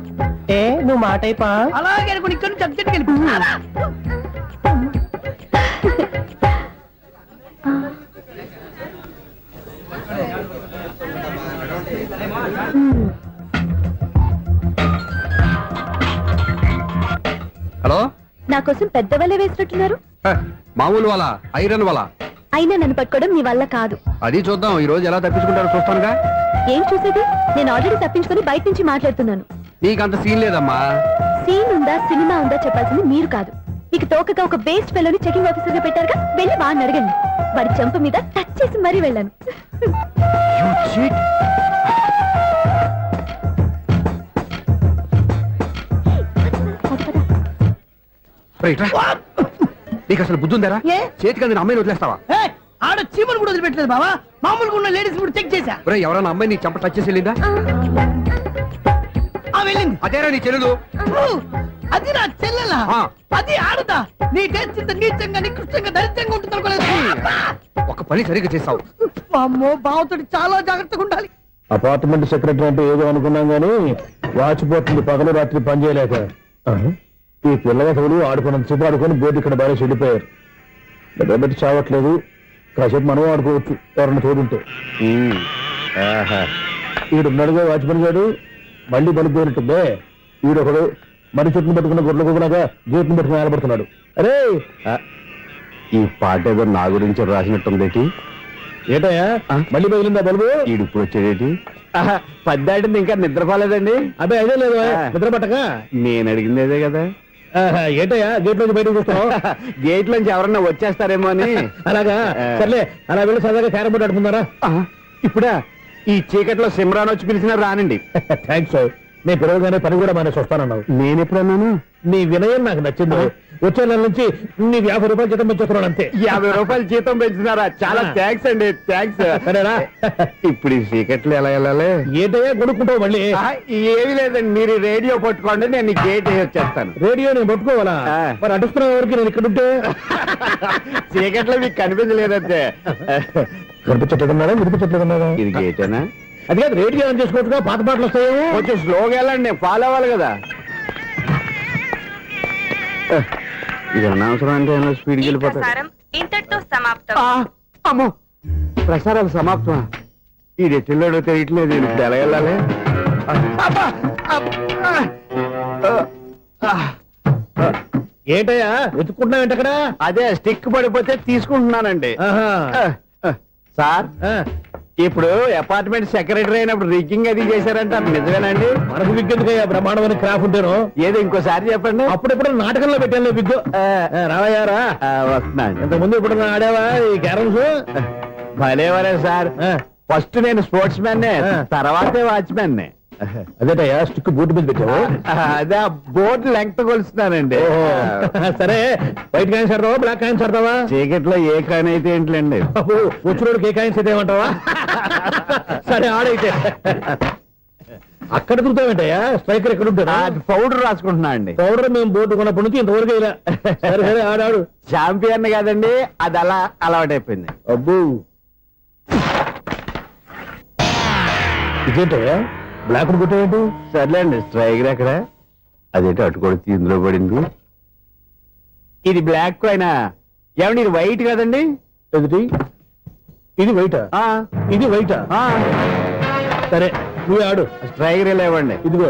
ఏ నువ్వు మా టైపా? అలాగే అనుకుని ఇక్కడ నుంచి అర్జెంట్కి వెళ్ళిపో. హలో, నా కోసం పెద్ద వలే వేసినట్టున్నారు. మామూలు వాళ్ళ ఐరన్ వాళ్ళ. అయినా నన్ను పట్టుకోవడం మీ వల్ల కాదు. అది చూద్దాం, ఈ రోజు ఎలా తప్పించుకుంటారో చూస్తానుగా. ఏం చూసేది? నేను ఆల్రెడీ తప్పించుకొని బయట నుంచి మాట్లాడుతున్నాను. నీకంత సీన్ లేదమ్మా. సీన్ ఉందా సినిమా ఉందా చెప్పాల్సింది మీరు కాదు. మీకు తోకగా ఒక బేస్ట్ ఫెలోని చెకింగ్ ఆఫీసర్ గా పెట్టారుగా, వెళ్ళి వాడిని అడగండి. వాడి చెంప మీద టచ్ చేసి మరీ వెళ్ళాను. నీకు అసలు బుద్ధి ఉందారా? ఏ? చేతికి అందిన అమ్మాయిని వదిలేస్తావా? ఆడ చీమలు కూడా వదిలిపెట్టలేదు బావా. మామూలుగా ఉన్న లేడీస్ కూడా చెక్ చేశా. ఎవరైనా అమ్మాయి నీ చెంప టచ్ చేసి వెళ్ళిందా? వెళ్ళింది. అదేరా నీ చెల్లెలు. అది నా చెల్లెలా? ఆ. అది ఆడదా? నీ టేస్ట్ ఇంత నీచంగా నికృష్టంగా దరిద్రంగా ఉంటుంది అనుకోలేదు. ఒక పని సరిగ్గా చేస్తావు. అమ్మో, బావతోటి చాలా జాగ్రత్తగా ఉండాలి. అపార్ట్మెంట్ సెక్రటరీ అంటే ఏదో అనుకున్నాం గానీ వాచిపోతుంది పగలు రాత్రి పని చేయలేక. ఈ పిల్లగతులు ఆడుకున్నంత సేపు ఆడుకొని బోర్డు ఇక్కడ బాగా చెడిపోయారు. నిద్రబెట్టి చావట్లేదు. కాసేపు మనం ఆడుకోవచ్చు ఎవరన్నా తోడుంటే. ఈడున్నాడుగా వాచ్మెన్ గారు, మళ్ళీ బలికి పోయినట్టుందే. ఈడొకడు మరి చెట్టును పట్టుకున్న గొర్రెలు కులాగా గేట్ను పట్టుకుని నిలబడుతున్నాడు. అరే, ఈ పాట ఏదో నా గురించి రాసినట్టుంది. ఏటయ్యా మళ్ళీ బదిలిందా బల్బు? ఈడు ఇప్పుడు వచ్చేదేటి? పద్దాటింది ఇంకా నిద్రపోలేదండి. అదే అదే లేదు నిద్ర పట్టక. నేను అడిగింది అదే కదా. ఏటయ్యా గేట్ నుంచి బయటకు చూస్తావు? గేట్ లోంచి ఎవరన్నా వచ్చేస్తారేమో అని. అలాగా, సర్లే అలా వెళ్ళి సరదాగా క్యారం బోర్డు ఆడుకుందారా? ఇప్పుడా? ఈ చీకట్లో సిమ్రాన్ వచ్చి పిలిచినా రానండి. థ్యాంక్స్. నేను పిలవగానే పని కూడా మానేసి వస్తానన్నావు. నేను ఎప్పుడన్నాను? నీ వినయం నాకు నచ్చింది. వచ్చే నెల నుంచి నీకు 50 రూపాయలు జీతం పెంచుతున్నాను అంతే. 50 రూపాయలు జీతం పెంచుతున్నారా? చాలా థ్యాంక్స్ అండి, థ్యాంక్స్. సరేనా? ఇప్పుడు ఈ చీకట్లు ఎలా వెళ్ళాలి? ఏంటయ్యా కొనుక్కుంటావు మళ్ళీ? ఏమీ లేదండి, మీరు రేడియో పట్టుకోండి, నేను గేట్ వేసి వచ్చేస్తాను. రేడియో నేను పట్టుకోవాలా? మరి అడుస్తున్న వరకు నేను ఇక్కడ ఉంటే చీకట్లో మీకు కనిపించలేదంటే. కనిపించట్లేదన్నారా వినిపించట్లేదన్నారా? ఇది గేటేనా? అది కాదు, రేడియో ఆన్ చేసుకోవచ్చుగా, పాత పాటలు వస్తాయి. కొంచెం స్లోగా వెళ్ళండి, నేను ఫాలో అవ్వాలి కదా. ఇది అనవసరం అంటే స్పీడ్కి వెళ్ళిపోతాడు. ఇంతటితో సమాప్తం. అమ్మో, ప్రసారాలు సమాప్తమా? ఈ రెట్టిల్లోడో తెలియట్లేదు, నేను ఇప్పుడు ఎలా వెళ్ళాలి? ఏంటయ్యా వెతుక్కుంటున్నావు ఏంటి అక్కడ? అదే స్టిక్ పడిపోతే తీసుకుంటున్నానండి. సార్, ఇప్పుడు అపార్ట్మెంట్ సెక్రటరీ అయినప్పుడు రిగ్గింగ్ అది చేశారంటే అది నిజమేనండి? మనకు విగ్గెందుకయ్యా, బ్రహ్మాండమైన క్రాఫ్ ఉంటాను. ఏదో ఇంకోసారి చెప్పండి. అప్పుడెప్పుడు నాటకంలో పెట్టాను విగ్గు. రావయ్యారా? వస్తున్నాను. ఇంతకుముందు ఇప్పుడు ఆడావా ఈ క్యారమ్స్? భలేవరే సార్, ఫస్ట్ నేను స్పోర్ట్స్ మ్యాన్, తర్వాతే వాచ్మెన్. అదేటయ్యా స్టిక్ బూట్ మీద పెట్టావు? అదే బోర్డు లెంగ్త్ కొలుస్తున్నానండి. సరే, వైట్ కాయిన్స్ ఆడతావా బ్లాక్ కాయిన్స్ ఆడతావా? చీకట్లో ఏ కాయిన్ అయితే ఏంటండి? వచ్చినోడికి ఏ కాయిన్స్ అయితే ఏమంటావా? సరే ఆడైతే. అక్కడ దిగుతావేంటయ్యా? స్ట్రైకర్ ఎక్కడ ఉంటాడా? పౌడర్ రాసుకుంటున్నా అండి. పౌడర్ మేము బోర్డు కొన్నప్పటి నుంచి ఇంతవరకు ఇలా. సరే సరే ఆడాడు. ఛాంపియన్ కాదండి, అది అలా అలవాటైపోయింది. అబ్బు, ఇదేంటయ్యా బ్లాక్ కొట్టావేంటి? సర్లేండి, స్ట్రైకర్ ఎక్కడ? అదేంటి అటు కొడితే ఇందులో పడింది. ఇది బ్లాక్ కాయినా? ఏమండి ఇది వైట్ కదండి? ఎదుటి ఇది వైటా? ఇది వైటా? సరే నువ్వు ఆడు. స్ట్రైకర్ ఇలా ఇవ్వండి. ఇదిగో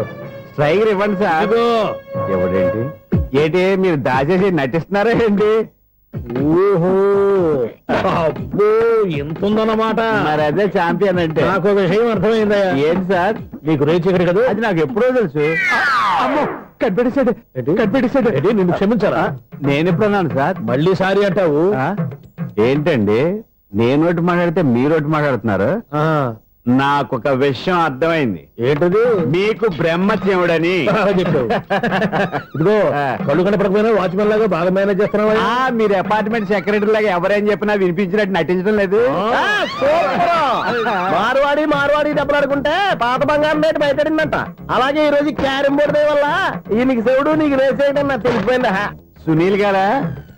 స్ట్రైకర్ ఇవ్వండి సార్. ఇదిగో. ఎవడేంటి ఏంటి మీరు దాచేసి నటిస్తున్నారా ఏంటి? ఓహో, అబ్బో ఎంత ఉందన్నమాట. మరి అదే ఛాంపియన్ అంటే. నాకు ఒక విషయం అర్థమైందయ్యా. ఏంటి సార్? నీకు రేచి ఇక్కడ కదా? అది నాకు ఎప్పుడో తెలుసు. అమ్మో, కనిపెట్టేశాడు, కనిపెట్టేశాడు. నిన్ను క్షమించారా? నేను ఎప్పుడన్నాను సార్? మళ్ళీ సారీ అంటావు? ఏంటండి, నేను ఒకటి మాట్లాడితే మీరు ఒకటి మాట్లాడుతున్నారు. నాకు ఒక విషయం అర్థమైంది. ఏంటది? మీకు బ్రహ్మత్యముడని చెప్పావు. ఇదిగో, కళ్ళు కనపడకపోయినా వాచ్మెన్ లాగా బాగా మేనేజ్ చేస్తున్నావా? మీరు అపార్ట్మెంట్ సెక్రటరీ లాగా ఎవరేం చెప్పినా వినిపించినట్టు నటించడం లేదు. మార్వాడి దెబ్బలాడుకుంటే పాత బంగారం రేటు బయటడిందంట. అలాగే ఈ రోజు క్యారం బోర్డు దే వల్ల ఈయనకి శివుడు నీకు రేసేయడం నాకు తెలిసిపోయిందా? సునీల్ గారా,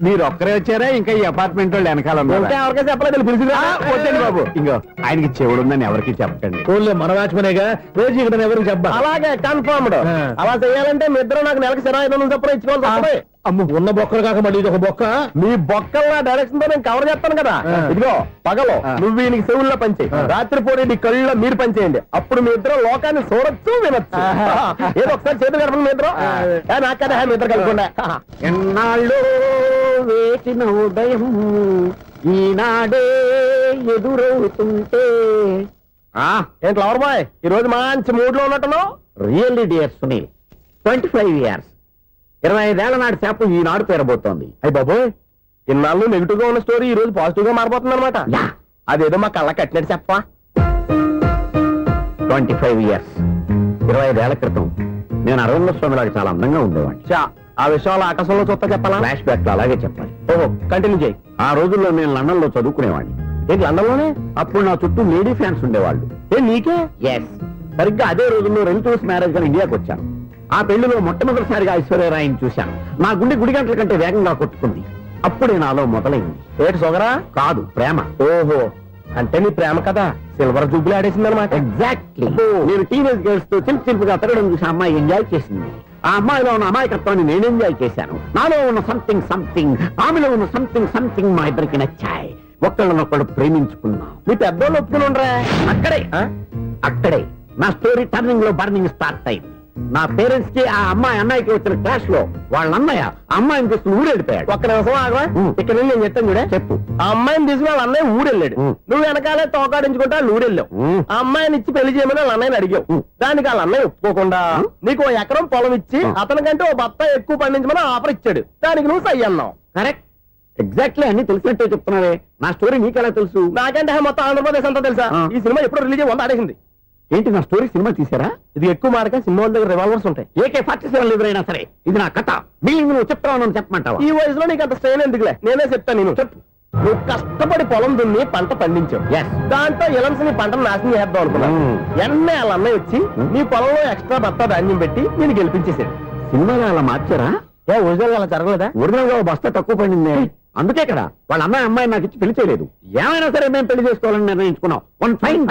మీరు ఒక్కరే వచ్చారా? ఇంకా ఈ అపార్ట్మెంట్ వాళ్ళు వెనకాల ఎవరికైనా చెప్పలేదు, పిలిచిందా? వద్దండి బాబు, ఇంకో ఆయనకి చెవుడుందని ఎవరికి చెప్పకండి. ఓన్లీ మన వాచ్మనేగా, రేచి ఇక్కడ ఎవరికి చెప్పా. అలాగే కన్ఫర్మ్డ్. అలా చేయాలంటే మీ ఇద్దరు నాకు నెలకు 25,000 చొప్పున ఇచ్చుకోవాలి. అమ్మ, ఉన్న బొక్కలు కాక మళ్ళీ ఇది ఒక బొక్క. మీ బొక్కల డైరెక్షన్ తో నేను కవర్ చేస్తాను కదా. ఇదిగో పగలో నువ్వు ఈయనకి చెవుల్లో పంచే, రాత్రిపూట నీ కళ్ళలో మీరు పనిచేయండి. అప్పుడు మీ ఇద్దరు లోకాన్ని చూడొచ్చు, వినొచ్చు. ఏదో ఒకసారి చేతులు కలపండి మీ ఇద్దరు. నాకు కదా మీ ఇద్దరు కలుపుకుండా. ఎన్నాళ్ళు వేసిన ఉదయం ఈనాడే ఎదురవుతుంటే. ఏంటి లవర్ బాయ్, ఈ రోజు మంచి మూడ్ లో ఉన్నట్టున్నావు? రియల్లీ డియర్ సునీల్, 25 years, 25 ఏళ్ల నాటి చేప ఈనాడు పేరబోతోంది. అయ్యి బాబోయ్, ఇన్నాళ్ళు నెగిటివ్ గా ఉన్న స్టోరీ ఈ రోజు పాజిటివ్ గా మారిపోతుంది అనమాట. అదేదో మా కళ్ళ కట్టినట్టు చెప్పా. 25 years, 25 ఏళ్ల క్రితం నేను అరవింద స్వామి లాగా చాలా అందంగా ఉండేవాడిని. ఆ విషయాలు ఆకాశంలో చూస్తా చెప్పాలా? ఫ్లాష్ బ్యాక్ లో అలాగే చెప్పాలి. ఓహో, కంటిన్యూ చేయి. ఆ రోజుల్లో నేను లండన్ లో చదువుకునేవాడిని. ఏంటి లండన్ లోనే? అప్పుడు నా చుట్టూ లేడీ ఫ్యాన్స్ ఉండేవాళ్ళు. నీకే? ఎస్, సరిగ్గా అదే రోజుల్లో రిలేటివ్స్ మ్యారేజ్ గా ఇండియాకి వచ్చాను. ఆ పెళ్లిలో మొట్టమొదటిసారిగా ఐశ్వర్యరాయని చూశాను. నా గుండె గుడి గంటల కంటే వేగంగా కొట్టుకుంది. అప్పుడే నాలో మొదలైంది. ఏటి సొగరా? కాదు, ప్రేమ. ఓహో, అంటే నీ ప్రేమ కదా సిల్వర్ జూబ్లీ ఆడేసింది అనమాట. ఎగ్జాక్ట్లీ. నేను టీనేజ్ గర్ల్స్ తో చిలిపి చిలిపిగా తిరగడం చూసి అమ్మాయి ఎంజాయ్ చేసింది. ఆ అమ్మాయిలో ఉన్న అమాయకత్వాన్ని నేను ఎంజాయ్ చేశాను. నాలో ఉన్న సంథింగ్ ఆమెలో ఉన్న సంథింగ్ మా ఇద్దరికి నచ్చాయి. ఒక్కళ్ళనొక్కడు ప్రేమించుకున్నాం. మీ పెద్దోళ్ళు ఒప్పుకుని ఉండరా? అక్కడే నా స్టోరీ టర్నింగ్ లో బర్నింగ్ స్టార్ట్ అయింది. నా పేరెంట్స్ కి ఆ అమ్మాయి అన్నయ్యకి వచ్చిన క్లాష్ లో వాళ్ళ అన్నయ్య అమ్మాయిని తీసుకుని ఊరెళ్ళిపోయాడు. ఒక్క నిమిషం ఆగవా? ఇక్కడ నేను చెప్తాను చూడే. చెప్పు. ఆ అమ్మాయిని తీసుకుని వాళ్ళ అన్నయ్య ఊరెళ్ళాడు. నువ్వు వెనకాలే తోకాడించుకుంటా ఊరెళ్ళావు. ఆ అమ్మాయిని ఇచ్చి పెళ్లి చేయమని వాళ్ళ అన్నయ్యని అడిగావు. దానికి వాళ్ళ అన్నయ్య ఒప్పుకోకుండా నీకు 1 ఎకరం పొలం ఇచ్చి అతనికంటే 1 బత్త ఎక్కువ పండించమని ఆఫర్ ఇచ్చాడు. దానికి నువ్వు సై అన్నావు. కరెక్ట్, ఎగ్జాక్ట్లీ అన్ని తెలిసినట్టే చెప్తున్నావే. నా స్టోరీ నీకెలా తెలుసు? నాకంటే మొత్తం ఆంధ్రప్రదేశ్ అంతా తెలుసా? ఈ సినిమా ఎప్పుడు రిలీజ్ 100 ఆడేసింది. ఏంటి నా స్టోరీ సినిమా తీసారా? ఇది ఎక్కువ మారక సినిమా వాళ్ళ దగ్గర రివాల్వర్స్ ఉంటాయి. AK-47 ఎదురైనా సరే ఇది నా కథ. మిగిలిన నువ్వు చెప్తావు చెప్పమంటావా? ఈ వయసులో నీకు అంత స్ట్రెయిన్ ఎందుకులే, నేనే చెప్తాను. నేను చెప్పు. నువ్వు కష్టపడి పొలం దున్ని పంట పండించావు. దాంతో ఎలమ్స్ నీ పంటను నాశనం చేద్దాం అనుకున్నాను. ఎన్నే వాళ్ళ అన్నయ్య వచ్చి నీ పొలంలో ఎక్స్ట్రా బత్తా ధాన్యం పెట్టి నేను గెలిపించేసాడు. సినిమాలో అలా మార్చారా? ఒరిజినల్ అలా జరగలేదా? ఒరిజినల్ గా ఓ బస్తా తక్కువ పడింది. అందుకే కదా వాళ్ళ అమ్మాయి నాకు ఇచ్చి పెళ్లి చేయలేదు. ఏమైనా సరే మేము పెళ్లి చేసుకోవాలని నిర్ణయించుకున్నాం. One fine